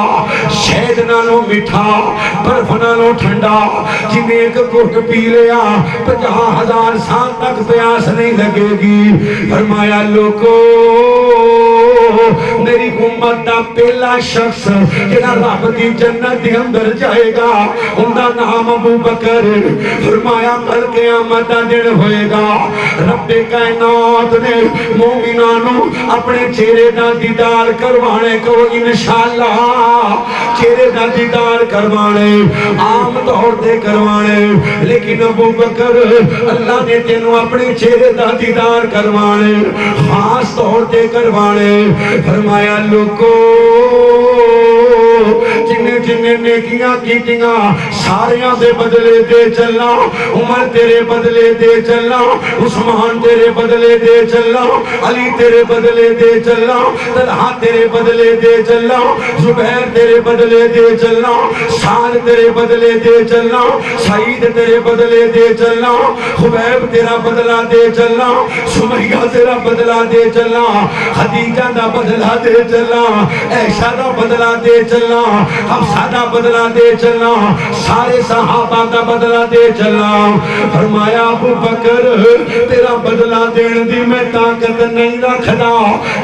شہد نالوں مٹھا، برف نالوں ٹھنڈا، جنہیں ایک گھٹ پی لیا 50,000 سال تک پیاس نہیں لگے گی۔ فرمایا لوگو میری امت دا پہلا شخص جنہا رب دی جنت دی اندر جائے گا ان دا نام ابو بکر۔ فرمایا کل قیامت دا دن ہوئے گا، رب کائنات نے مومنانوں اپنے چہرے دا دیدار کروانے کو انشاءاللہ چہرے دا دیدار کروانے عام طور دے کروانے، لیکن ابو بکر اللہ نے تینوں اپنے چہرے دا دیدار کروانے خاص طور دے کروانے۔ فرمایا لوگو جنہیں جنہیں نیکیاں کیتیاں ساریاں دے بدلے دے چلنا، عمر تیرے بدلے دے چلنا، عثمان تیرے بدلے دے چلنا، علی تیرے بدلے دے چلنا، طلحہ تیرے بدلے دے چلنا، زبیر تیرے بدلے دے چلنا، سعد تیرے بدلے دے چلنا، سعید تیرے بدلے دے چلنا، خبیب تیرا بدلہ دے چلنا، سمیہ تیرا بدلہ دے چلنا، خدیجہ دا بدلہ دے چلنا، عائشہ دا بدلہ دے چلنا، حفصہ دا بدلہ دے چلنا، سارے صحابہ دا بدلہ دے چلنا۔ فرمایا ابو بکر تیرا بدلہ دین دی میں طاقت نہیں رکھدا،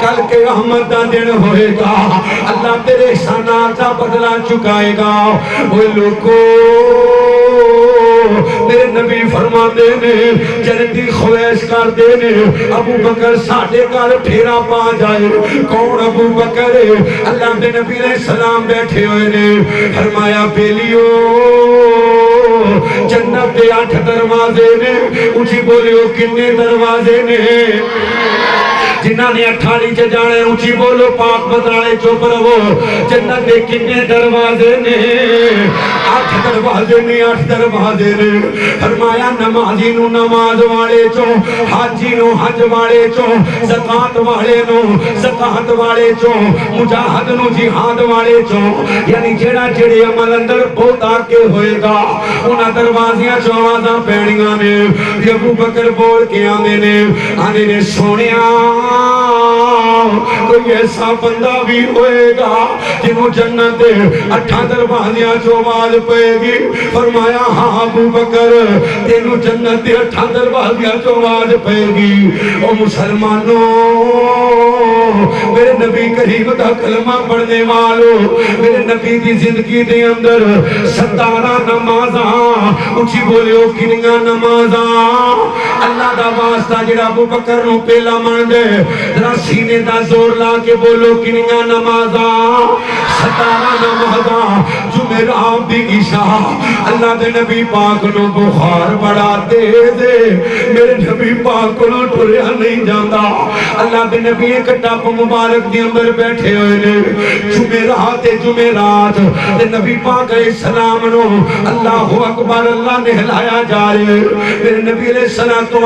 کل قیامت دا دن ہوئے گا اللہ تیرے احسانات دا بدلہ چکائے گا۔ وہ لوگو میرے نبی فرما دینے جنتی خویش کر دینے ابو بکر ساڑھے کار پھیرا پا جائے، کون ابو بکر ہے؟ اللہ دے نبی علیہ السلام بیٹھے ہوئے نے۔ فرمایا بیلیو جنت دے 8 دروازے نے، اونچی بولیو کنے دروازے نے؟ جنہاں نے 28 چ جانے اونچی بولو پاک بترائے چوپ رہو، جنت دے کنے دروازے نے؟ 8 دروازے نے، 8 دروازے نے۔ فرمایا نمازی نو نماز والے چو، حاجی نو حج والے چو، زکاة والے نو زکاة والے چو، مجاہد نو جہاد والے چو، یعنی جڑا جڑے عمل اندر بہت آگے ہوئے گا انہاں دروازیاں چو آوازاں پیڑیاں نے۔ ابو بکر بول کے آنے نے سونیاں کوئی ایسا بندہ بھی ہوئے گا جنہوں جنت 8 دروازیاں چو آواز پائے گی؟ فرمایا ہاں ابو بکر تینوں جنت 8 دروازیاں چو آواز پائے گی۔ او مسلمانوں میرے نبی کریم دا کلمہ پڑھنے والوں، میرے نبی دی زندگی دے اندر 17 نمازاں، اونچی بولیو کنیاں نمازاں، اللہ دا واسطہ جڑا ابو بکر نو پہلا مان دے ذرا سینے دا زور لا کے بولو کنیاں نمازاں؟ 17 نمازاں۔ جمعرات دی عشاء اللہ دے نبی پاک نو بخار بڑا تیز ہے، میرے نبی پاک نو ٹریا نہیں جاتا، اللہ دے نبی ایک ٹپ مبارک دی اندر بیٹھے ہوئے نے۔ جمعرات دے نبی پاک علیہ السلام نو اللہ اکبر اللہ نے ہلایا جا رہے، میرے نبی علیہ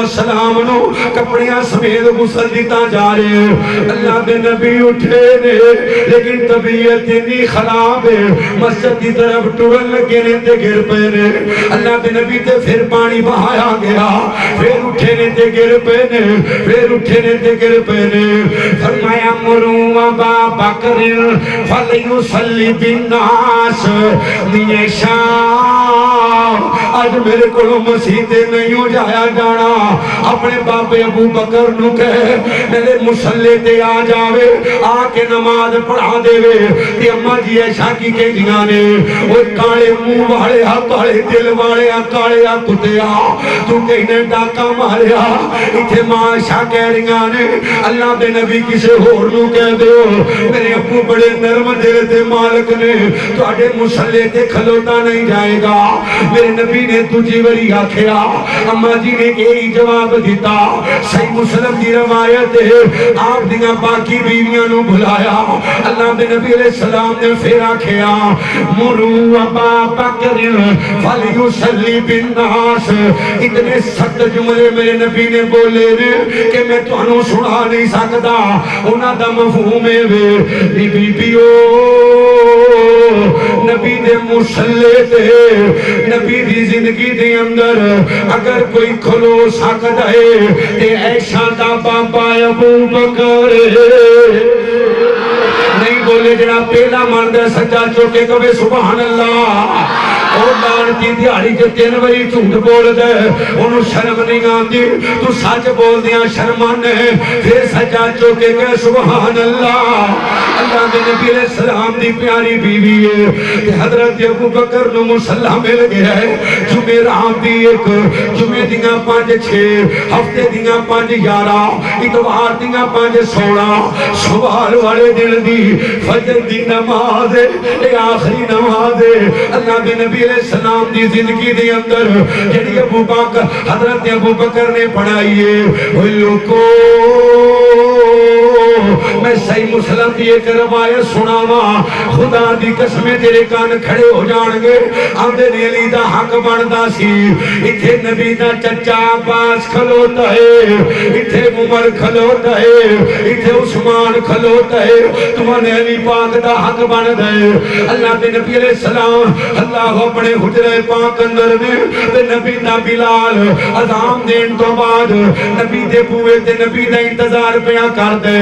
السلام نو کپڑیاں سمیت غسل دیتا جا رہے، اللہ دے نبی اٹھے نے لیکن طبیعت اتنی خراب ہے، مسجد دی طرف ٹرن لگے نے تے گر پے نے اللہ دے نبی تے پھر پانی بہایا گیا پھر اٹھے نے تے گر پے نے پھر اٹھے نے تے گر پے نے فرمایا مروا ابا بکر فلیصلی بالناس دیے شام آج میرے کو مسجد نہیں ہو جایا جانا اپنے بابے ابو بکر نو کہے میرے مسلے تے آ جاوے آ کے نماز پڑھا دے وے تے اماں جی ایشا کی کہ جیاں نے وہ کالے منہ والے کالے دل والے کالے کتیا تو کہنے ڈاکا ماریا اتھے ماں ایشا کہہ رہیاں نے اللہ دے نبی کسے ہور نو کہہ دیو میرے ابو بڑے نرم دل تے مالک نے تو آڈے مسلے تے کھلوتا نہیں جائے گا میرے نبی نے تجھے وری آکھیا اماں جی نے یہی جواب دیتا صحیح مسلم دی روایت ہے آپ دیاں باقی بیویاں نو بھلایا اللہ دے نبی علیہ السلام نے پھر آکھیا مرو ابا بکر فلیصلی بالناس اتنے سخت جملے میرے نبی نے بولے نے کہ میں تانوں سنا نہیں سکدا انہاں دا مفہوم ہے وے بیبیو نبی دے مسلے تے نبی دی زندگی دے اندر اگر کوئی کھلو سکتا ہے تے ایشا دا بابا ابو بکر نہیں بولے جنا پہلا مرد سجا چوکے کبھی سبحان اللہ اور لانتی دیاری جو 3 باری جھوٹ بول دے انہوں شرم نہیں آندی تو سچ بول دیا شرمان ہے پھر سجا چوکے کہ سبحان اللہ اللہ دے نبی علیہ السلام دی پیاری بیوی ہے کہ حضرت ابو بکر نو مسلح مل گیا ہے جمعہ رام دی ایک جمعہ دیاں 5-6 ہفتے دیاں 5-11 اتوار دیاں 5-16 سوال والے دن دی فجر دی نماز اے آخری نماز اللہ دے نبی علیہ السلام دی زندگی دے اندر جڑی ابو بکر حضرت ابو بکر نے پڑھائیے لوکو میں صحیح مسلم دی ایک روایت سناوا خدا دی قسمیں تیرے کان کھڑے ہو جان گے آندے نے علی دا حق بندا سی ایتھے نبی دا چچا عباس کھلوتا ہے ایتھے عمر کھلوتا ہے ایتھے عثمان کھلوتا ہے تمہاں علی پاک دا حق بندا ہے اللہ دے نبی علیہ السلام اللہ اپنے حجرے پاک اندر نے تے نبی دا بلال اذان دین تو بعد نبی دے بوئے تے نبی دا انتظار پیا کر دے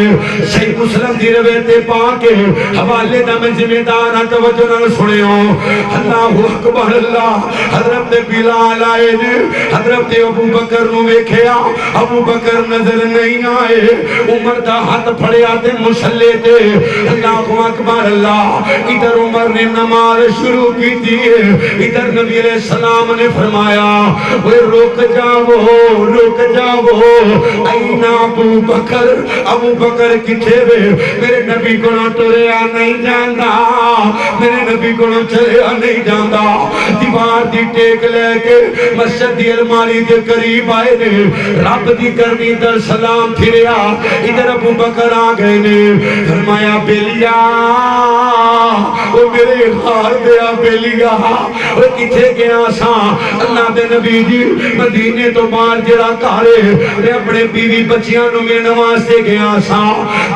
صحیح مسلم دی روایت پاک حوالے دا میں ذمہ دار توجہ نال سنیو اللہ اکبر اللہ حضرت بلال آئے نے حضرت ابو بکر نو ویکھیا ابو بکر نظر نہیں آئے عمر دا ہاتھ پھڑیا تے مصلی تے اللہ اکبر اللہ ادھر عمر نے نماز شروع کی تھی ادھر نبی علیہ السلام نے فرمایا وہ رک جاؤ اینا ابو بکر کتھے وے میرے نبی کو ٹریا نہیں جاندا میرے نبی کو چلیا نہیں جاندا دیوار دی ٹیک لے کے مسجد دی الماری دے قریب آئے نے رب دی کرنی در سلام پھریا ادھر ابو بکر آ گئے نے فرمایا بیلیا وہ میرے غار دیا بیلیا وہ کتھے گیا سا اللہ دے نبی جی مدینے تو باہر جڑا کارے میں اپنے بیوی بچیاں نو میں نواستے گیا سا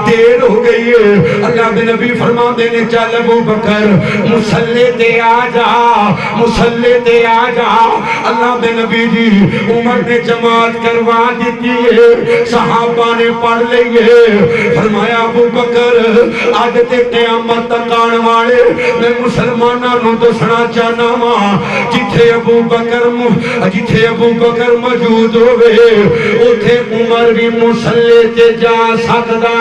دیر ہو گئی ہے اللہ دے نبی فرما دینے چل ابو بکر مسلے تے آ جا اللہ دے نبی جی عمر نے جماعت کروا دیتی ہے صحابہ نے پڑھ لئیے فرمایا ابو بکر آج تے قیامت تک آن والے میں مسلمانہ نو تو سنا چاہنا ماں جتھے ابو بکر موجود ہوئے اتھے عمر بھی مسلے تے جا سکدا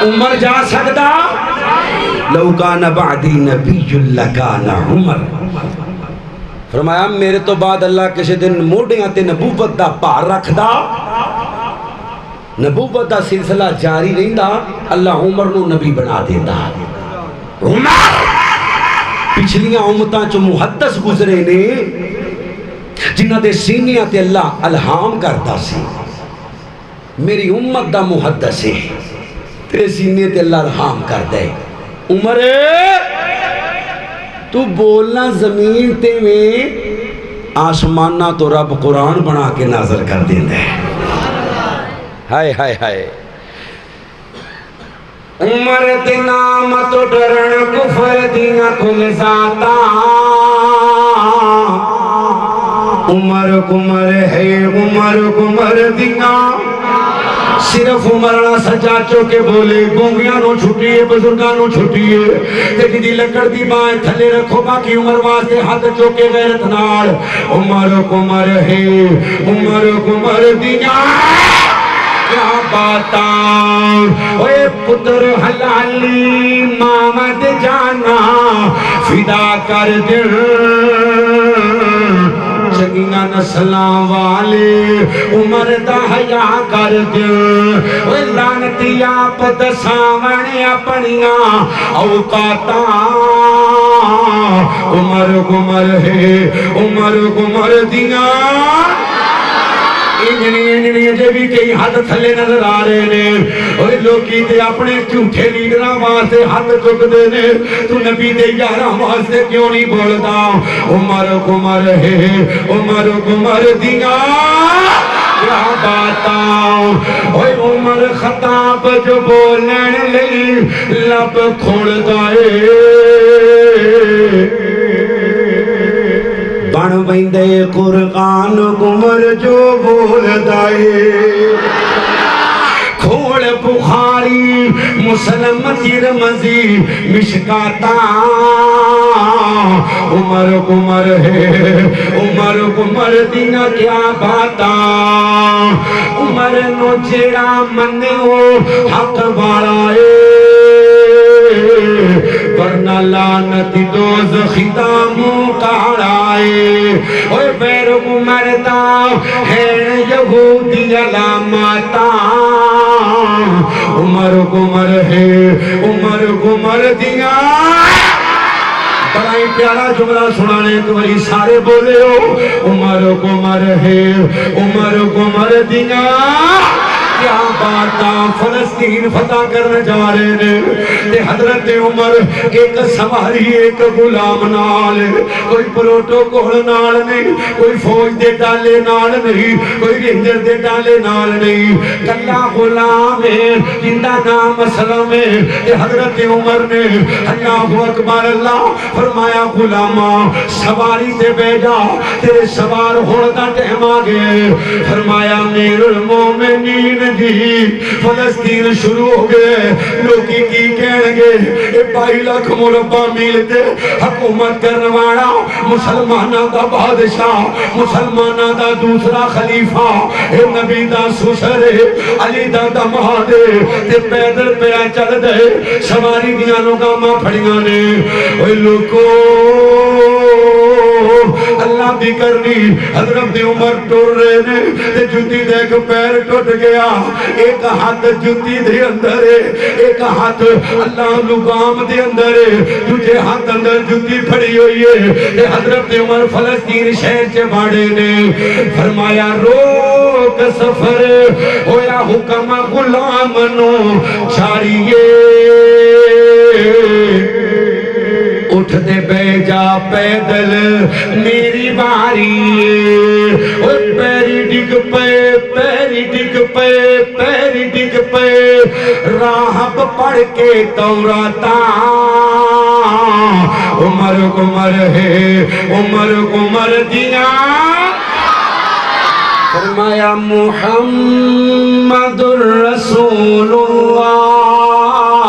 عمر جا سکتا لو کان بعدی نبی لکان عمر فرمایا میرے تو بعد اللہ کسی دن موڑیاں تے نبوت دا پار رکھ دا نبوت دا سلسلہ جاری نہیں دا اللہ عمر نو نبی بنا دیتا عمر پچھلیاں امتاں چو محدث گزرے نے جنہ دے سینیاں تے اللہ الہام کرتا سی میری امت دا محدث ہے تیرے سینے تے اللہ الہام کر دے عمر تو بولنا زمین تے میں آسمانہ تو رب قرآن بنا کے نازل کر دینا ہے. ہائے ہائے ہائے. عمر دے نام تو ڈرن کفر دیاں کل ذاتا. عمر کمر ہے عمر کمر دیاں صرف عمرنا سجا چوکے بولے گونگیاں نو چھٹیے بزرگاں نو چھٹیے تیری دی لکڑ دی بائیں تھلے رکھو باقی عمر واسطے ہاتھ چوکے غیرت نال. عمر کمر ہے عمر کمر دیاں کیا باتاں اوے پتر حلالی مامد جانا فدا کر دل چنگیاں نسلاں والے عمر دا حیا کر دل. اوے لعنتی آپ دساویں اپنیاں اوقاتاں. عمر کمر ہے عمر کمر دیاں انجنی جے بھی کئی ہاتھ تھلے نظر آ رہے نے. اور لوگی تے اپنے جھوٹے لیڈراں واسطے ہاتھ چک دے نے. تو نبی دے یاراں واسطے کیوں نہیں بولدا؟ عمر کمر ہے عمر کمر دیاں کیا باتاں. اوے عمر خطاب جو بولن لئی لب کھولدا اے بن ویندے قرآن عمر جو بولدا اے. کھول بخاری مسلم ترمذی مشکاتاں. عمر کمر ہے عمر کمر دیاں کیا باتاں. عمر نو جیڑا منو حق والا اے ورنہ لعنتی دوزخی دا منہ کاڑائے. اوے بیر عمر دا ہے یہودی علاماتاں. عمر کمر ہے عمر کمر دیاں بڑا ہی پیارا جملہ سنانے ایک باری سارے بولے ہو. عمر کمر ہے عمر کمر دیاں کیا باتاں. فلسطین فتح کرنے جا رہے نے تے حضرت عمر ایک سواری ایک غلام نال کوئی پروٹوکول نال نہیں کوئی فوج دے ڈالے نال نہیں کوئی رینجر دے ڈالے نال نہیں کلا غلام ہے جندہ نام اسلم ہے. تے حضرت عمر نے اللہ اکبر اللہ فرمایا غلامہ سواری سے بیجا تیرے سوار ہونے دا ٹائم آ گئے. فرمایا امیر المومنین جی فلسطین شروع ہو گئے. لوگی کی کہنے گے اے 22 لاکھ مربع میل تے حکومت کرنوانا مسلمانہ دا بادشاہ مسلمانہ دا دوسرا خلیفہ اے نبی دا سسر علی دا دماد تے پیدل پیا چل دے سواری دیاں لوگاں پھڑیاں نے. اوے لوگو اللہ بھی کرنی حضرت عمر ٹور رہے نے تے جتی دیکھ پیر ٹوٹ گیا. ایک ہاتھ جتی دے اندر ہے ایک ہاتھ اللہ لگام دے اندر ہے تجھے ہاتھ اندر جتی پھڑی ہوئی ہے. تے حضرت عمر فلسطین شہر سے باڑے نے فرمایا روک سفر ہویا حکم غلام نو چھاڑیے. اٹھ دے بے جا پیدل میری باری. اور پیری ڈگ پے پیری ڈگ پے پیری ڈگ پے راہب پڑھ کے توراتاں. عمر کمر ہے عمر کمر دیاں فرمایا محمد الرسول اللہ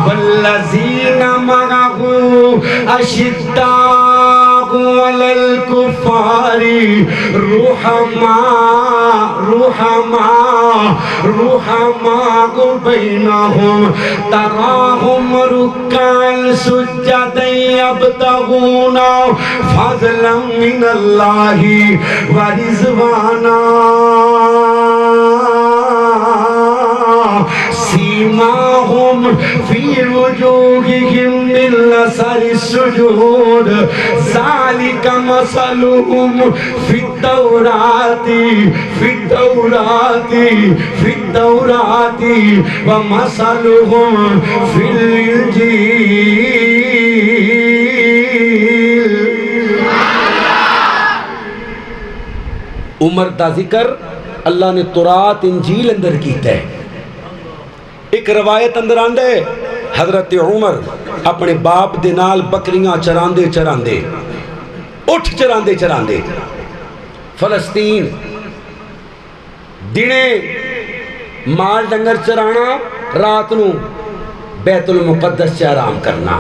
والذین معه اشداء علی الکفار رحماء بینہم تراہم رکعا سجدا یبتغون فضلا من اللہ ورضوانا. سیماہم فی وجوہہم من اثر السجود ذالک مثلہم فی التوراۃ ومثلہم فی الانجیل. عمر دا ذکر اللہ نے تورات انجیل اندر کیتا ہے. ایک روایت اندر آندا ہے حضرت عمر اپنے باپ دے نال بکریاں چراندے چراندے اٹھ چراندے چراندے فلسطین دنے مال ڈنگر چرانا رات نو بیت المقدس چ آرام کرنا.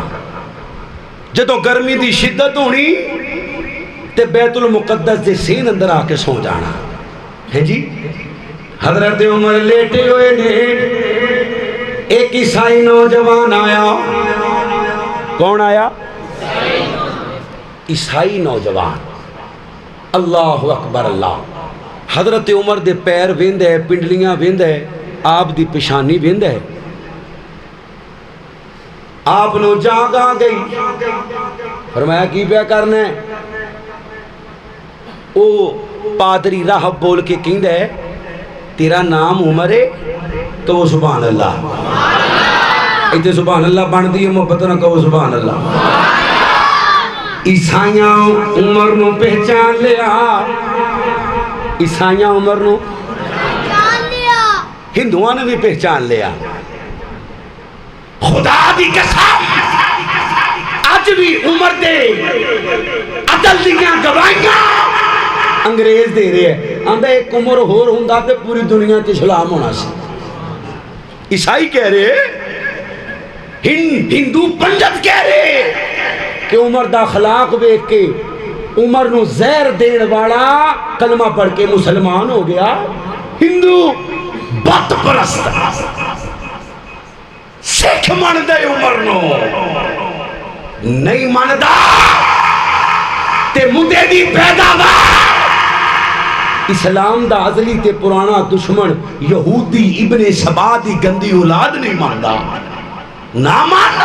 جدوں گرمی دی شدت ہونی تے بیت المقدس دے سین اندر آ کے سو جانا ہے جی. حضرت عمر لیٹے ہوئے نے ایک عیسائی نوجوان آیا. کون آیا؟ عیسائی نوجوان. اللہ اکبر اللہ. حضرت عمر دے پیر ویند ہے, پنڈلیاں ویند ہے, آپ دی پیشانی ویند ہے. آپ نو جاگ آ گئی. فرمایا کی پیا کرنا ہے؟ او پادری راہب بول کے کہندا ہے تیرا نام عمر ہے؟ تو وہ سبحان اللہ. ایتھے سبحان اللہ بن دی محبت نہ کہو سبحان اللہ. عیسائیاں عمر نو پہچان لیا. عیسائیاں عمر نو پہچان لیا, ہندوؤں نے بھی پہچان لیا. خدا دی قسم اج بھی عمر دے عدل دیاں گواہیاں انگریز دے رہے ہیں. آندا ایک عمر ہور ہوندا تے پوری دنیا تے اسلام ہونا سی. عیسائی کہہ رہے, ہندو پنڈت کہہ رہے کہ عمر دا اخلاق ویکھ کے عمر نو زہر دین والا کلمہ پڑھ کے مسلمان ہو گیا. ہندو بت پرست سکھ مندا عمر نو نہیں مندا تے مدے دی پیداوار. اسلام دا ازلی تے پرانا دشمن یہودی ابن سبا دی گندی اولاد نہیں ماندا. نہ مان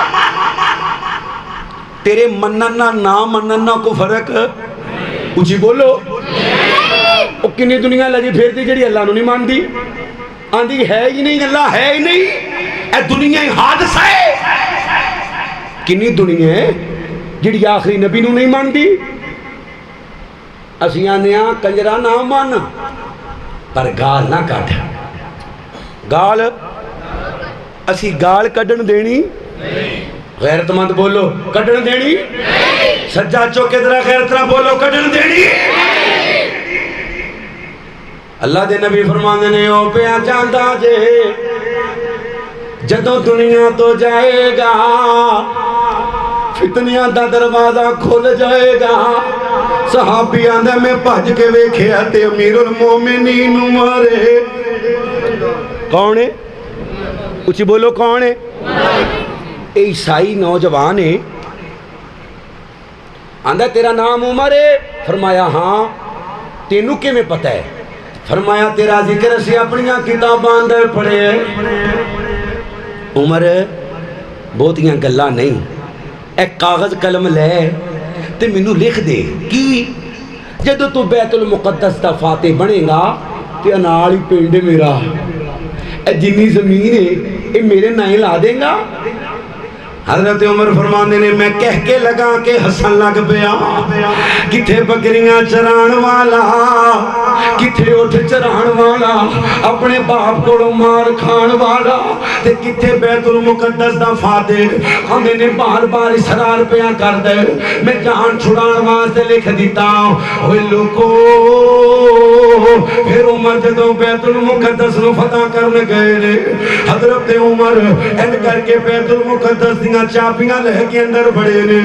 تیرے مننا نہ مننا کو فرق اچھی بولو. او کنی دنیا لگی پھرتی جڑی اللہ نو نہیں ماندی, آندی ہے ہی نہیں اللہ ہے ہی نہیں, اے دنیا ہی حادثہ ہے. کنی دنیا ہے جڑی آخری نبی نو نہیں ماندی. اسیاں نیا کنجرا نہ مان پر گال نہ کٹ. گال اسی گال کڈن دینی غیرت مند بولو کڈن دینی. سجا چوکے طرح غیرت نہ بولو کڈن دینی. اللہ دے نبی فرماندے نے او پیا چاہندا جے جدوں دنیا تو جائے گا فتنیاں دا دروازہ کھل جائے گا. صحابی آندے میں بھج کے ویکھیا تے امیر المومنین عمر. کون ہے؟ اچھی بولو کون ہے؟ اے عیسائی نوجوان ہے. آندہ تیرا نام عمر ہے؟ فرمایا ہاں. تینوں کے میں پتہ ہے؟ فرمایا تیرا ذکر اسی اپنیاں کتاباں اندر پڑھے. عمر بہتیاں گلاں نہیں, ایک کاغذ قلم لے تے مینوں لکھ دے کی جدو تو بیت المقدس دا فاتح بنے گا تے انال ہی پنڈ میرا, اے جنی زمین ہے اے میرے نائیں لا دیں گا. حضرت عمر فرمانے نے میں کہہ کے لگا کہ ہسن لگ پیا. کتھے بکریاں چران والا, کتھے اٹھ چران والا, اپنے باپ کو مار کھان والا, تے کتھے بیت المقدس دا فاتح. ہمیں نے بار بار اسرار پیا کر دے, میں جان چھڑان واسطے لکھ دیتا. ہوئے لوکو پھر عمر جدوں بیت المقدس نو فتح کرنے گئے نے, حضرت عمر ان کر کے بیت المقدس دیاں چاپیاں لے کے اندر بڑے نے,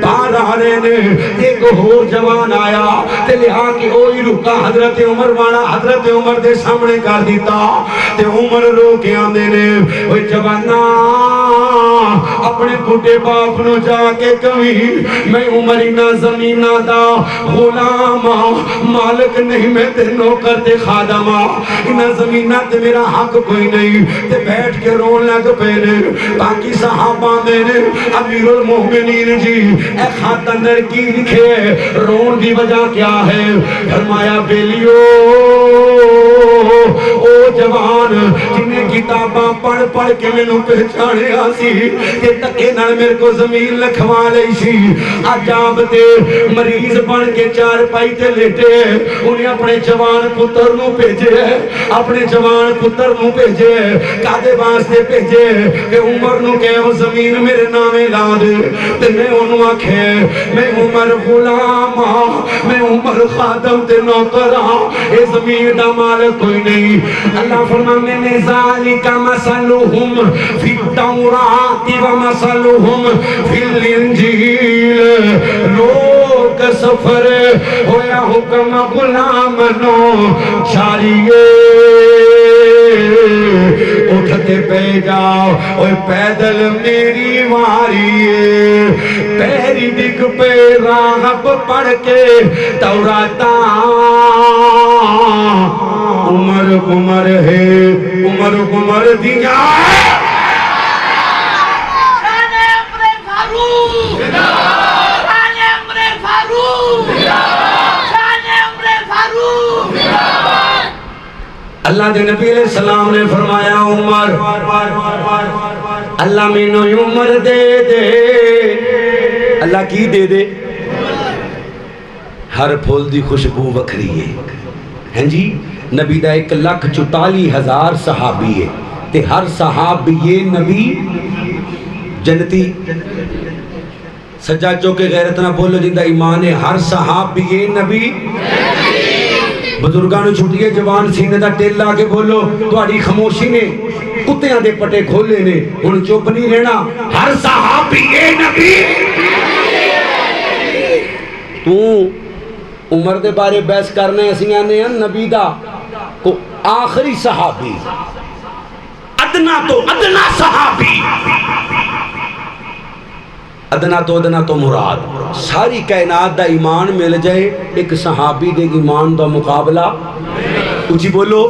باہر آ رہے نے. ایک اور جوان آیا تے لہا کہ اوہی رکا حضرت عمر والا حضرت عمر دے سامنے کر دیتا. تے عمر رو کے آندے نے اوہ جوانا اپنے بھوٹے باپ نو جا کے کہیں میں عمر انہا زمینہ دا غلام مالک نہیں, میں تے نوکر تے خادم, انہا زمینہ تے میرا حق کوئی نہیں. تے بیٹھ کے رون لگ پہنے. باقی صحابہ دے امیر المومنین جی اے خط اندر کی لکھے, رون دی وجہ کیا ہے؟ فرمایا بیلیو او جوان جنہیں کتاباں پڑھ پڑھ کے میں نو پہچانے آسی کہ تکے نال میرے کو زمین لکھوا لئی سی عجاب دے مریض بن کے چار پائی تے لیٹے انہیں اپنے جوان پتر نو بھیجے اپنے جوان پتر نو بھیجے کادے واسطے بھیجے کہ عمر نو کہ وہ زمین میرے نامے لا دے تے میں انہوں آکھے میں عمر غلام میں عمر خادم تے نوکر اے زمین دا مالک کوئی نہیں اللہ فرمانے میں ذالک مثلہم فی التوراۃ و مثلہم فی الانجیل لوگ سفر ہویا حکم غلام نو چاریے اٹھتے پہ جاؤ اوہ پیدل میری واری پیری ڈگ پہ راہب پڑھ کے توراتا عمر ہے عمر دیا شان عمر فاروق شان عمر فاروق شان عمر فاروق اللہ دے نبی علیہ السلام نے فرمایا عمر اللہ میں نو عمر دے دے اللہ کی دے دے ہر پھول دی خوشبو وکھری ہے ہیں جی نبی دا 1,44,000 صحابی ہے تے ہر صحابی نبی جنتی سجا چوکے غیرت نہ بولو جندہ ایمان ہے ہر صحابی نبی بزرگاں نے چھوٹیے جوان سینے دا ٹیل لا کے بولو تہاڈی خاموشی نے کتیاں دے پٹے کھولے نے ہن چپ نہیں رہنا ہر صحابی نبی تو عمر دے بارے بحث کرنے اسی آنے ہیں نبی دا کو آخری صحابی ادنا صحابی ادنا تو مراد ساری کائنات دا ایمان مل جائے ایک صحابی دے ایمان دا مقابلہ اچھی بولو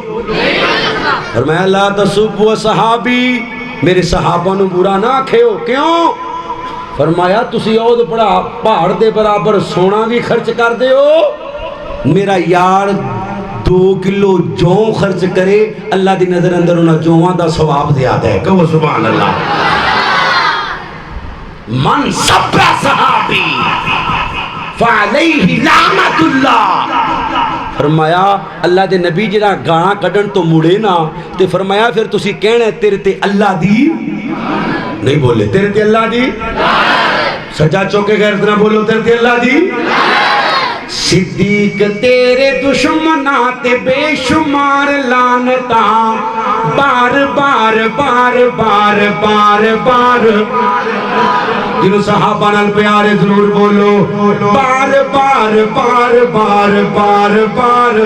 فرمایا لا تسبوا صحابی میرے صحابہ نو برا نہ کھیو کیوں فرمایا تسی عہد پڑا پہاڑ دے برابر سونا بھی خرچ کر دے ہو میرا یار 2 کلو جوں خرچ کرے اللہ دی نظر اندر انہاں جوہاں دا ثواب زیادہ ہے کہو سبحان اللہ من سب صحابی فعلیہ لعنت اللہ فرمایا اللہ دے نبی جڑا گانا کڈن تو مڑے نا تے فرمایا پھر تسی کہنا تیرے تے اللہ دی نہیں بولے تیرے تے اللہ دی سجا چوکے غیرت نہ بولو تیرے تے اللہ دی صدیق تیرے دشمنات بے شمار لانتا بار بار بار بار بار بار جنہوں صحابہ نال پیارے ضرور بولو بار بار بار بار بار بار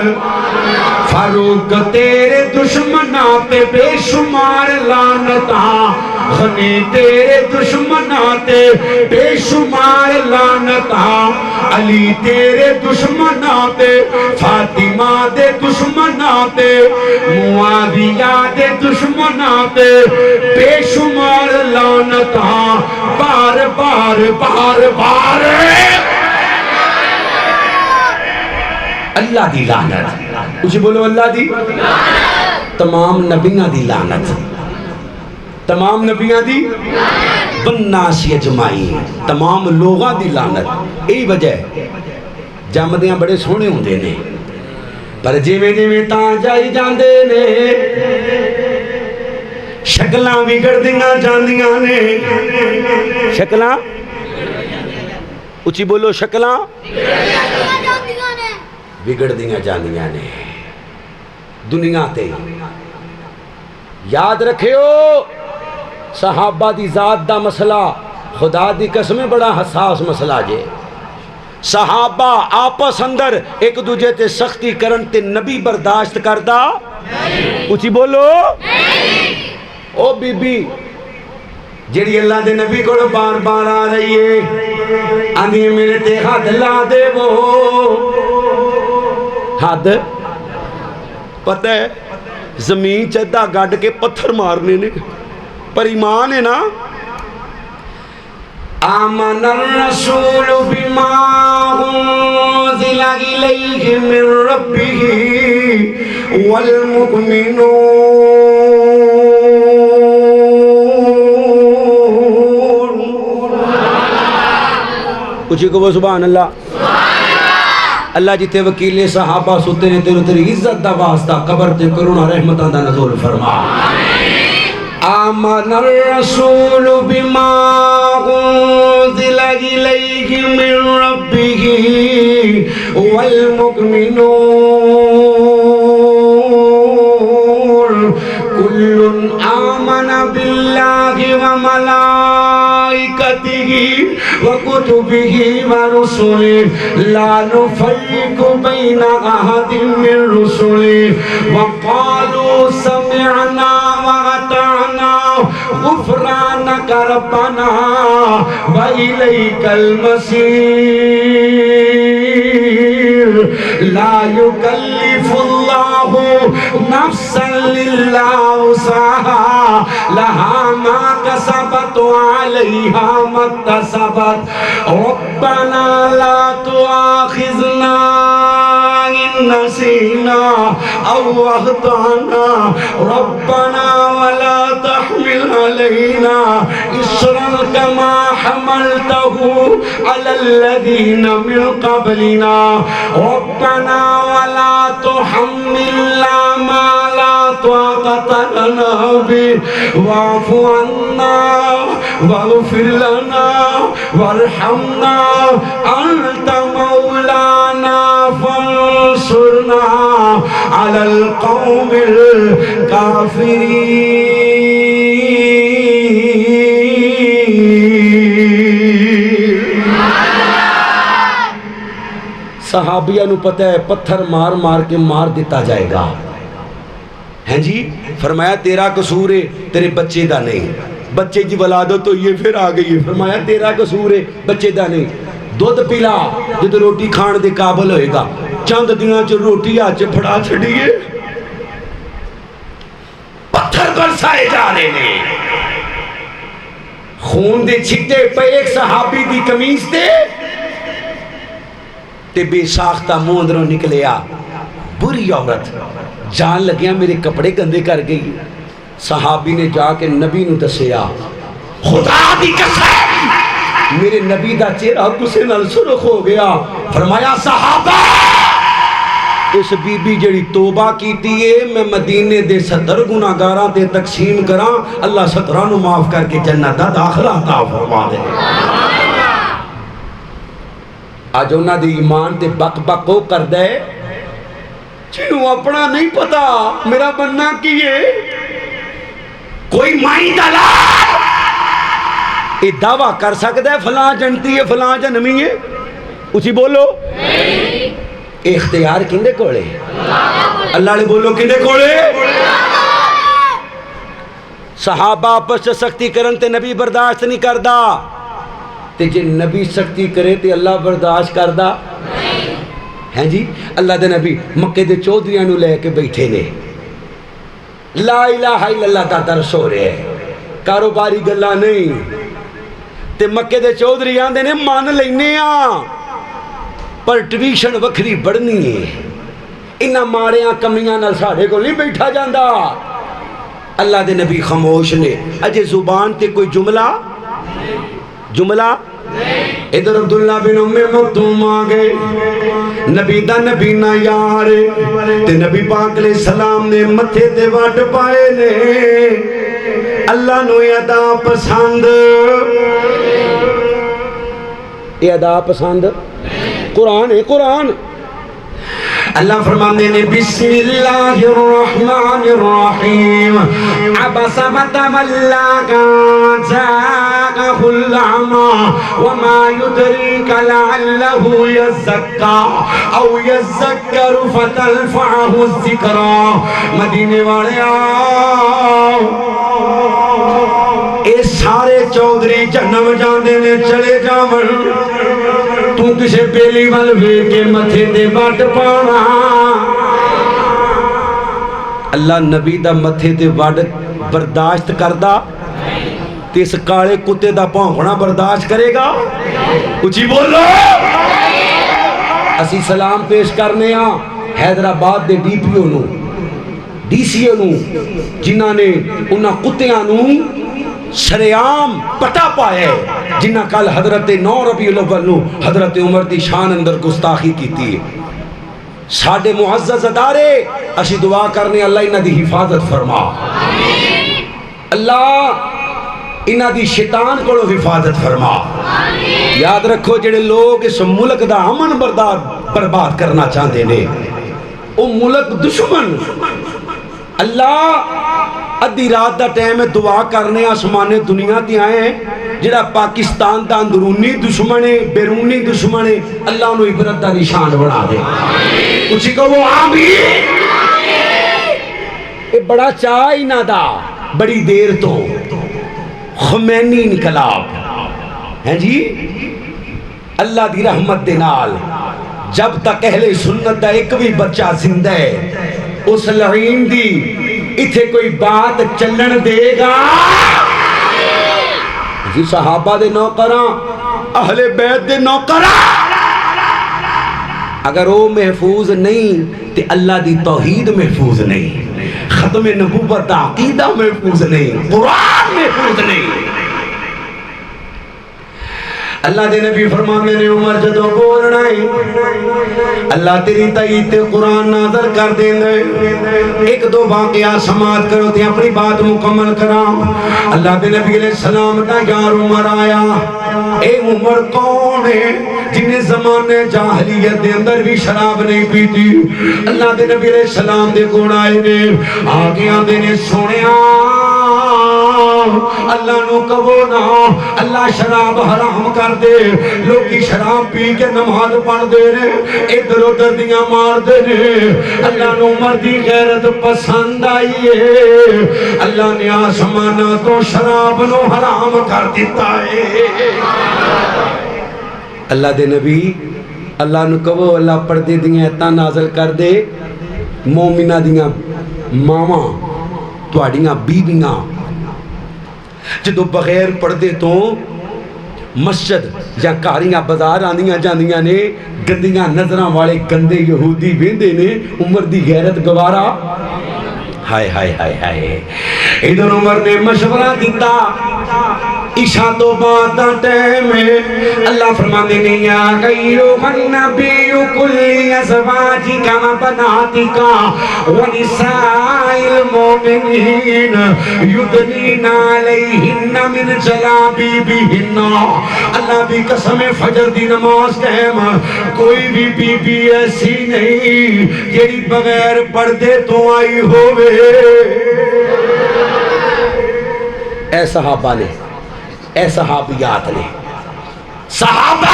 فاروق تیرے دشمنات بے شمار لانتا غنی تیرے دشمنات بے شمار لانتا علی تیرے دشمنات فاطمہ دے دشمنات معاویہ دے دشمنات بے شمار لانتا بار بار بار بار اللہ دی لعنت اسے بولو اللہ دی تمام نبیاں دی لعنت تمام نبیاں دی بناسی اجمائی تمام لوگاں دی لعنت یہی وجہ ہے جمدیاں بڑے سونے ہوندے نے پر جویں تاں جائی جاندے نے شکلاں بگڑدیاں جاندیاں نے شکلاں اچھی بولو شکلاں بگڑدیاں جاندیاں نے دنیا تے یاد رکھیو صحابہ دی ذات دا مسئلہ خدا دی قسمیں بڑا حساس مسئلہ جے صحابہ آپس اندر ایک دوجہ تے سختی کرن تے نبی برداشت کردہ اچھی بولو او بی بی جیڑی اللہ دے نبی کو بار بار آ رہی ہے آنی میرے تے حد لا دے وہ حد پتہ ہے زمین چدہ گاڑ کے پتھر مارنے نے پر ایمان ہے نا آمن الرسول بما انزل الیہ من ربہ والمؤمنون کچھ کو سبحان اللہ اللہ جتے وکیل صحابہ ستے نے تیری عزت دا واسطہ قبر تے کرونا رحمتاں دا نزول فرما آمن الرسول بما انزل الیہ من ربہ والمؤمنون کل آمن باللہ وملائکتہ وكتبه ورسله لا نفرق بين أحد من رسله وقالوا سمعنا وأطعنا غفرانك ربنا وإليك المصير لا يكلف الله نفسا إلا وسعها لها ما كسبت وعليها ما اكتسبت ربنا لا تؤاخذنا إن نسينا أو أخطأنا ربنا ولا تحمل علينا إصرا كما حملته على الذين من قبلنا ربنا ولا تحملنا ما لا طاقة لنا به واعف عنا واغفر لنا وارحمنا أنت مولانا فانصرنا على القوم الكافرين صحابیہ نو پتہ ہے پتھر مار مار کے مار دیتا جائے گا ہیں جی فرمایا تیرا قصور ہے تیرے بچے دا نہیں بچے جی ولادت تو یہ پھر آ گئی ہے فرمایا تیرا قصور ہے بچے دا نہیں دودھ پلا جدو روٹی کھان دے قابل ہوئے گا چند دنوں چ روٹی آج پھڑا چھڑیے پتھر برسائے جا رہے ہیں خون دے چھٹے پہ ایک صحابی دی قمیص تے بے ساختہ منہ اندروں نکلیا بری عورت جان لگیا میرے کپڑے گندے کر گئی صحابی نے جا کے نبی نو دسیا خدا دی قسم میرے نبی دا چہرہ غصے نال سرخ ہو گیا فرمایا صحابہ اس بی بی جڑی توبہ کیتی ہے میں مدینے دے 70 گناہگاراں تے تقسیم کراں اللہ 17 نو معاف کر کے جنت دا داخلہ عطا فرما دے آج انہاں دی ایمان تے بک بک ہو کر دے جنہوں اپنا نہیں پتا میرا بننا کی ہے کوئی مائی دلال یہ دعویٰ کر سکتا ہے فلاں جنتی ہے فلاں جنمی ہے اسی بولو اختیار کندے کوڑے اللہ نے بولو کندے کوڑے صحابہ آپس سے سختی کرن تے نبی برداشت نہیں کردا تے جے نبی سختی کرے تے اللہ برداشت کردا ہیں جی اللہ دے نبی مکے دے چودھریاں نو لے کے بیٹھے نے لا الہ الا اللہ دا درس ہو رہے ہیں کاروباری گلا نہیں تے مکے دے چودھری آندے نے مان لینے پر ٹویشن وکھری بڑھنی ہے انہاں ماڑیاں کمیاں نال ساڑھے کو نہیں بیٹھا جاندہ اللہ دے نبی خاموش نے اجے زبان تے کوئی جملہ ادھر عبداللہ بن ام مکتوم آگئے نبی دا نبی نہ یار تے نبی پاک علیہ السلام نے متھے تے واٹ پائے نے اللہ نو ادا پسند یہ ادا پسند قرآن ہے قرآن اللہ فرمانے نے بسم اللہ الرحمن الرحیم عبس وتولى جاءه الأعمى وما يدريك لعله يزكى أو يذكر فتنفعه الذكرى مدینے والے آؤ اے سارے چودھری جنم جاندے نے چلے جاون تو کسے بیلی والوے کے متھے دے باٹ پانا اللہ نبی دا متھے دے باٹ برداشت کردہ تے اس کالے کتے دا پونکنا برداشت کرے گا کچھی بولو اسی سلام پیش کرنے حیدرآباد دے ڈی پی او نو ڈی سی او جنہاں نے انہاں کتیاں نو شریعام پٹا پایا ہے، جنہاں کل حضرت 9 ربیع الاول نو حضرت عمر دی شان اندر گستاخی کیتی ہے۔ ساڈے معزز ادارے اسی دعا کرنے اللہ انہاں دی حفاظت فرما، اللہ انہاں دی شیطان کو حفاظت فرما۔ یاد رکھو جڑے لوگ اس ملک دا امن برباد کرنا چاہتے نے، او ملک دشمن، اللہ ادھی رات دا ٹائم ہے دعا کرنے آسمانے دنیا تے آئے ہیں، جڑا پاکستان دا اندرونی دشمن ہے، بیرونی دشمن ہے، اللہ انہوں عبرت دا نشان بنا دے۔ کچھ کہو آمین۔ اے بڑا چاہی نہ دا بڑی دیر تو خمینی انقلاب ہیں جی، اللہ دی رحمت دے نال جب تک اہل سنت دا ایک بھی بچہ زندہ ہے، اس لعین دی اتھے کوئی بات چلن دے گا؟ جی صحابہ دے نوکراں، اہل بیت دے نوکراں، اگر وہ محفوظ نہیں تے اللہ دی توحید محفوظ نہیں، ختم نبوت دا عقیدہ محفوظ نہیں، قرآن محفوظ نہیں۔ اللہ دے نبی فرمانے نے عمر جدو بولنا ہے اللہ تیری تائید تے قرآن نازل کر دیں گے، ایک دو واقعہ سماعت کرو تے اپنی بات مکمل کراؤ۔ اللہ دے نبی علیہ السلام دا یار عمر آیا، اے عمر کون ہے جنہیں زمانے جاہلیت دے اندر بھی شراب نہیں پیتی؟ اللہ دے نبی علیہ السلام دے کون آئے نے، آگے آدھے نے سنیا اللہ نو کہو نا اللہ شراب حرام کر دے، لوگی شراب پی کے نماز پڑھ دے رہے، ادھر ادھر دیاں مار دے رہے، اللہ نو مردی غیرت پسند آئی ہے، اللہ نے آسمانہ تو شراب نو حرام کر دیتا ہے۔ اللہ دے نبی اللہ نو کہو اللہ پردے دیاں ایتاں نازل کر دے، مومنہ دیاں ماما تواڈیاں بیبیاں جدو بغیر پردے تو مسجد یا کاریاں بازار آندیاں جاندیاں نے، گندیاں نظراں والے گندے یہودی ویندے نے، عمر دی غیرت گوارا، ہائے ہائے ہائے ہائے۔ ادھر عمر نے مشورہ دیتا، عشاء تو بعد دا ٹائم ہے، اللہ فرمانے نے یا غیرہ النبی کل ازواجک و بناتک و نساء المؤمنین یدنین علیہن من جلابیبہن۔ اللہ بھی قسم فجر دی نماز ٹائم کوئی بھی بی بی ایسی نہیں جیڑی بغیر پردے تو آئی ہوئے۔ اے صحابہ نے، اے صحابیات نے، صحابہ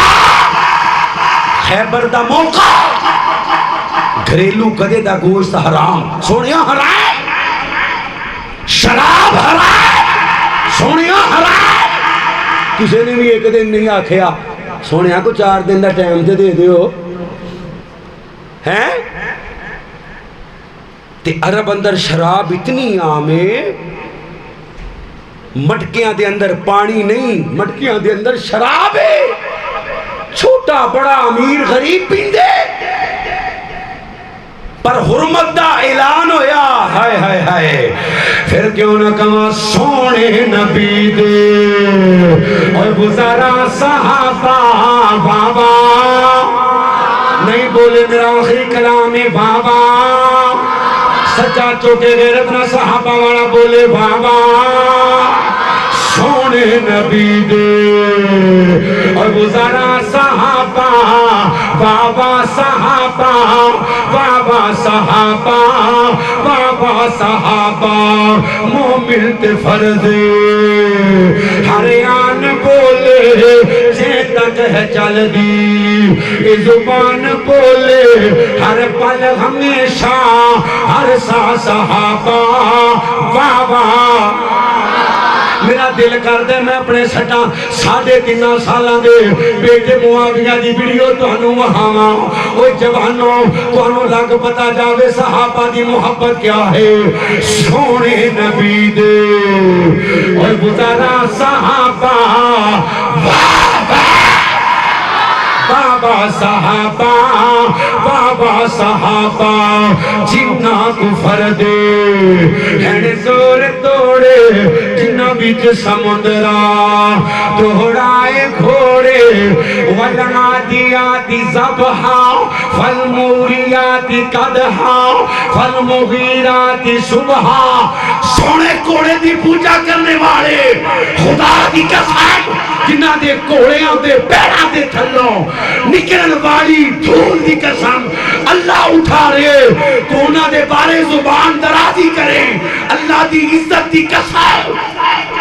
خیبر دا موقع، گھریلو گدے دا گوشت حرام، سونیاں حرام، شراب حرام، سونیاں حرام۔ کسی نے بھی ایک دن نہیں آکھیا سونیاں کو 4 دن دا ٹائم تے دے دیو ہیں؟ تے عرب اندر شراب اتنی عام ہے، مٹکیاں دے اندر پانی نہیں، مٹکیاں دے اندر شراب ہے، چھوٹا بڑا امیر غریب پیندے، پر حرمت دا اعلان ہویا، ہائے ہائے ہائے۔ پھر کیوں نہ کہاں سونے نبی دے اور گزارا صحابہ بابا، نہیں بولے میرا آخری کلام ہے بابا، سچا چوکے غیرت نہ صحابہ والا بولے بابا، سونے نبی دے اور گزارا صحابہ بابا، صحابہ بابا، صحابہ بابا، صحابہ مومن تے فرض ہر آن بولے جے تک ہے چل دی، اے زبان بولے ہر پل ہمیشہ ہر سا صحابہ بابا۔ میرا دل کر دے میں اپنے سٹاں 3.5 سالاں دے بیٹے معاویہ دی ویڈیو تانوں وہاواں، اوے جوانوں تانوں لگ پتا جاوے صحابہ دی محبت کیا ہے، سونے نبی دے اوے گزارا صحابہ بابا، بابا صحابہ بابا، صحابہ جنہ کفر دے ہن زور توڑے جنہ بچ سمندرا توڑائے گھوڑے والعادیات ضبحا فالموریات قدحا فالمغیرات صبحا سونے کوڑے دی پوجا کرنے والے خدا دی قسم جنہ دے کوڑیاں دے پیڑاں دے تھلوں نکلن والی دھول دی قسم اللہ اٹھا رہے تو انہاں دے بارے زبان درازی کریں اللہ دی عزت دی قسم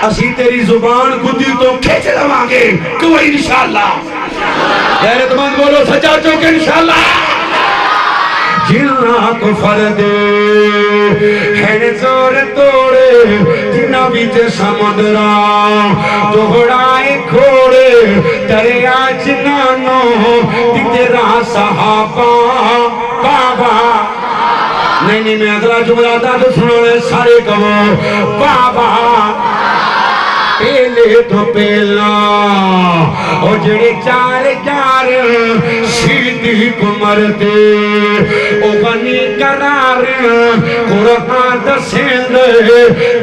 اسی تیری زبان گدی تو کھچ لواں گے کوئی انشاءاللہ غیرت مند بولو سچا چوکے انشاءاللہ جنہ کفر دے ہن زور توڑے جنہ بیچ سمندرا توڑائے کھوڑے دریا جنانو تیرا صحابہ بابا نہیں میں اگلا جملہ تھا تو سنونے سارے کہو بابا پہلے تو پہلا او جڑے چار شیدی کو مرتے او بنی قرار قرآن دسند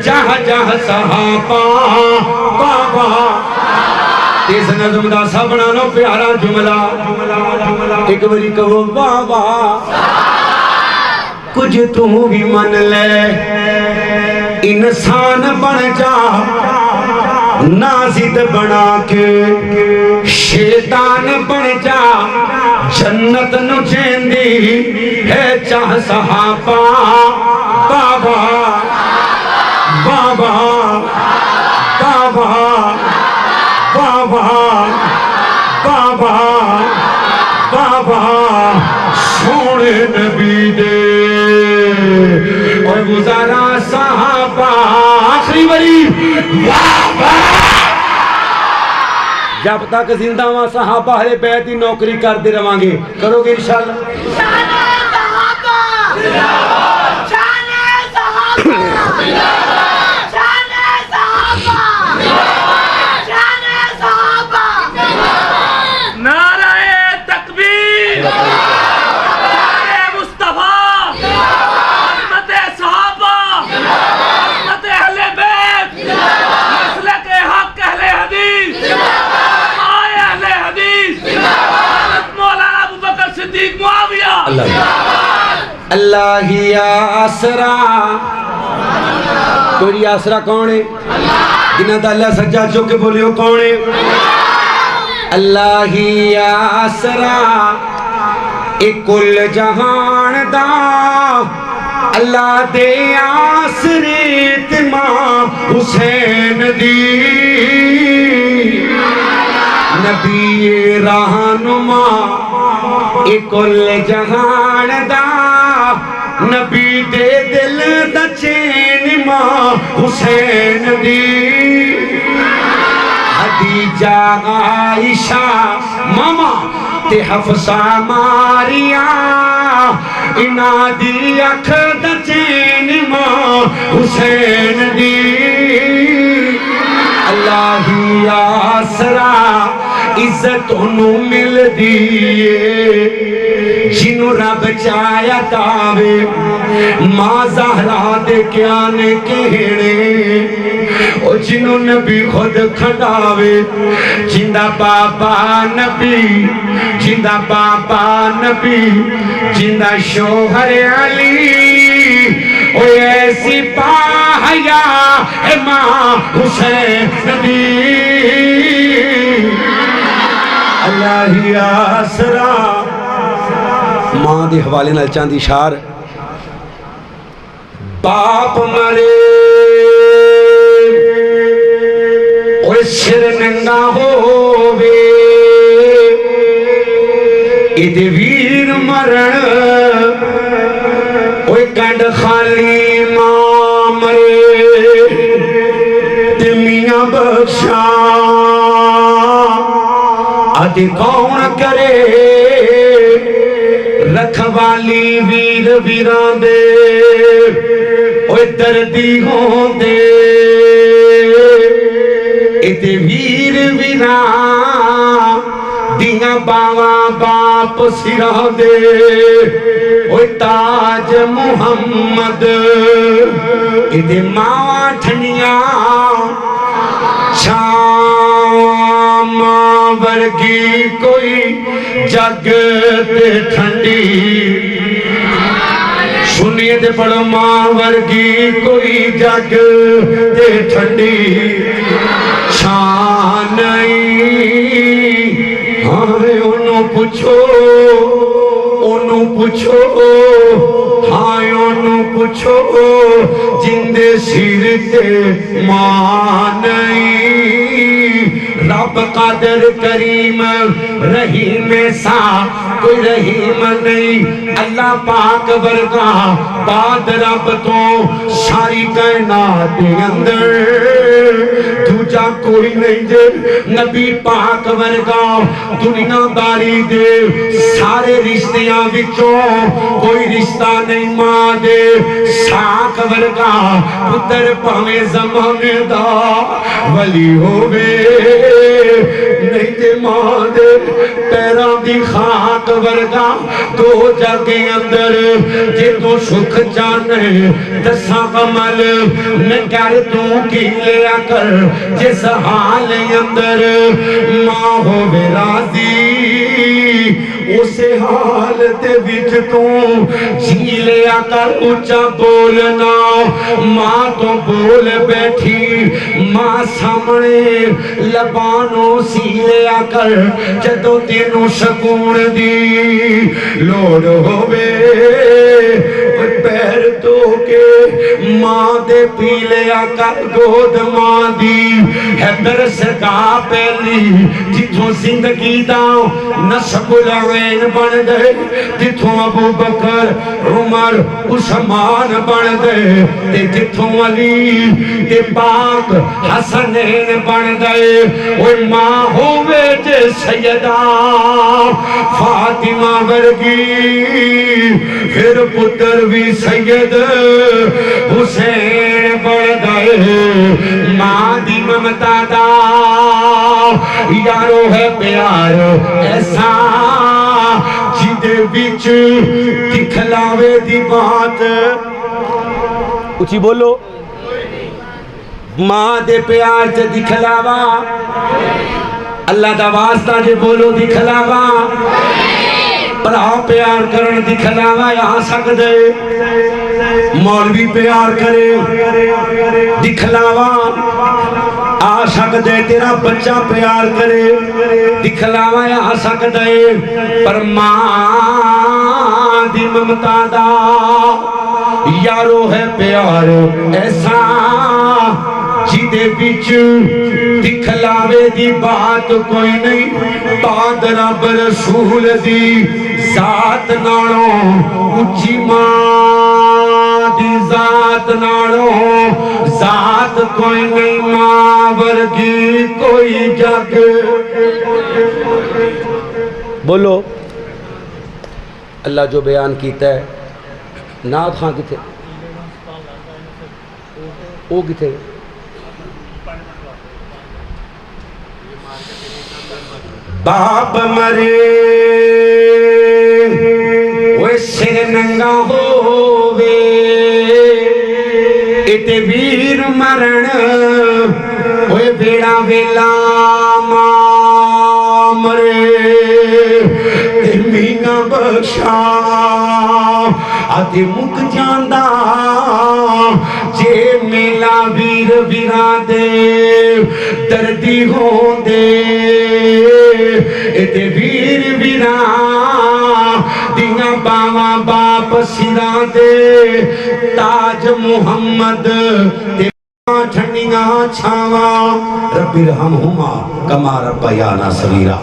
جہاں جہاں صحابہ بابا تیز نظم دا سبنا نو پیارا جملہ ایک بری کہو بابا کچھ تو بھی من لے انسان بن جا نازد بنا کے شیطان بن جا جنت نو چیندی ہے چاہ صحابہ بابا بابا بابا بابا بابا بابا سونے نبی دے اور گزارا صحابہ آخری بری بابا جب تک زندہ ہوا صحابہ اہل بیت دی نوکری کر دے رہاں گے کرو گے انشاءاللہ شان صحابہ شان صحابہ شان صحابہ شان صحابہ نعرہ تکبیر نعرہ مصطفیٰ عظمت صحابہ عظمت اہل بیت مسلک حق اہل حدیث آئے اہل حدیث حضرت مولانا ابو بکر صدیق معاویہ اللہ ہی آسرا کوئی آسرا کون ہے جنہ دا اللہ سجاد جو کے بولیو کون ہے اللہ ہی آسرا ایک کل جہان دا اللہ دے آسریت ماں حسین دی نبی رہنما ایک کل جہان دا نبی دے دل دا چین ماں حسین دی خدیجہ عائشہ ماما تے حفصہ ماریا انا دی اکھ دا چین ماں حسین دی اللہ ہی آسرا عزت انہوں مل دیئے جنہوں رب چایا تاوے ماں زہرہ دے کیانے کہنے او جنہوں نبی خود کھڑاوے جندہ بابا نبی جندہ بابا نبی جندہ شوہر علی او ایسی پاہیا ہے ماں حسین دی اللہ ہی آسرا ماں دی حوالے نال چاندی شار باپ مرے اوہ سر ننگا ہووے ایدے ویر مرن اوہ کنڈ خالی ماں مرے تے میاں بخشا آدھے کون کرے رکھوالی ویر ویران دے اوہ دردی ہوں دے ایتے ویر ویران دیاں باواں باپ سراں دے اوے تاج محمد ایدے ماواں ٹھنیاں شام ورگی کوئی جگ تے ٹھنڈی سنیے دے پڑھو ماں ورگی کوئی جگ تے ٹھنڈی شان ہائے انہوں پوچھو ہائے انہوں پوچھو جندے سیر تے ماں نہیں رب قادر کریم رحیم سا کوئی رحیم نہیں اللہ پاک ورگا بعد رب تو ساری کائنات اندر دوجا کوئی نہیں جے نبی پاک ورگا دنیا داری دے سارے رشتیاں وچوں کوئی رشتہ نہیں ماں دے ساکھ ورگا پتر پاویں زمانے دا ولی ہووے نہیں تے ماں دے پیران دی خاک ورگا دو جگے اندر جے تو سکھ جانے دساں کمل نگر تو کی لیا کر جس حال اندر ماں ہووے راضی اسے حال تے وچ تو جی لیا کر اچھا بولنا ماں تو بول بیٹھی ماں سامنے لبانوں سی لیا کر جدو تینوں سکون دی لوڑ ہووے پیر تو کے ماں دے پی لیا کر گود ماں دی حیدر سکا پہلی جتوں زندگی داؤ نسب العین بن گئے جتوں ابو بکر عمر عثمان بن گئے تے جتوں علی تے پاک حسنین بن گئے اوہ ماں ہووے جے سیدہ فاطمہ ورگی پھر پتر بھی سید حسین بن گئے ماں دی ممتا دا یارو ہے پیار ایسا جدے بچ دکھلاوے دی بات اچھی بولو ماں دے پیار تے دکھلاوا اللہ دا واسطہ جے بولو دکھلاوا پڑھاؤ پیار کرن دکھلاوا یہاں سکدے مولوی پیار کرے دکھلاوا آ سکدے تیرا بچہ پیار کرے دکھلاوا یہاں سکدے پر ماں دی ممتا دا یارو ہے پیار ایسا جیدے بچ دکھلاوے دی بات کوئی نہیں بعد رب رسول دی ذات نالوں اچھی ماں دی ذات نالوں ذات کوئی نہیں ماں ورگی کوئی جگ بولو اللہ جو بیان کیتا ہے نعت خان کتے او کتے باپ مرے وہ سر ننگا ہووے اتے ویر مرن وہ بیڑا ویلا ماں مرے مینا بخشا آدھے مک جاندہ جے میلا ویر ویران دے دردی ہوں دے اتے ویر ویران دیاں باواں باپ سران دے تاج محمد دے ٹھنڈیاں چھاواں رب ارحمہما کما ربیانا صغیرا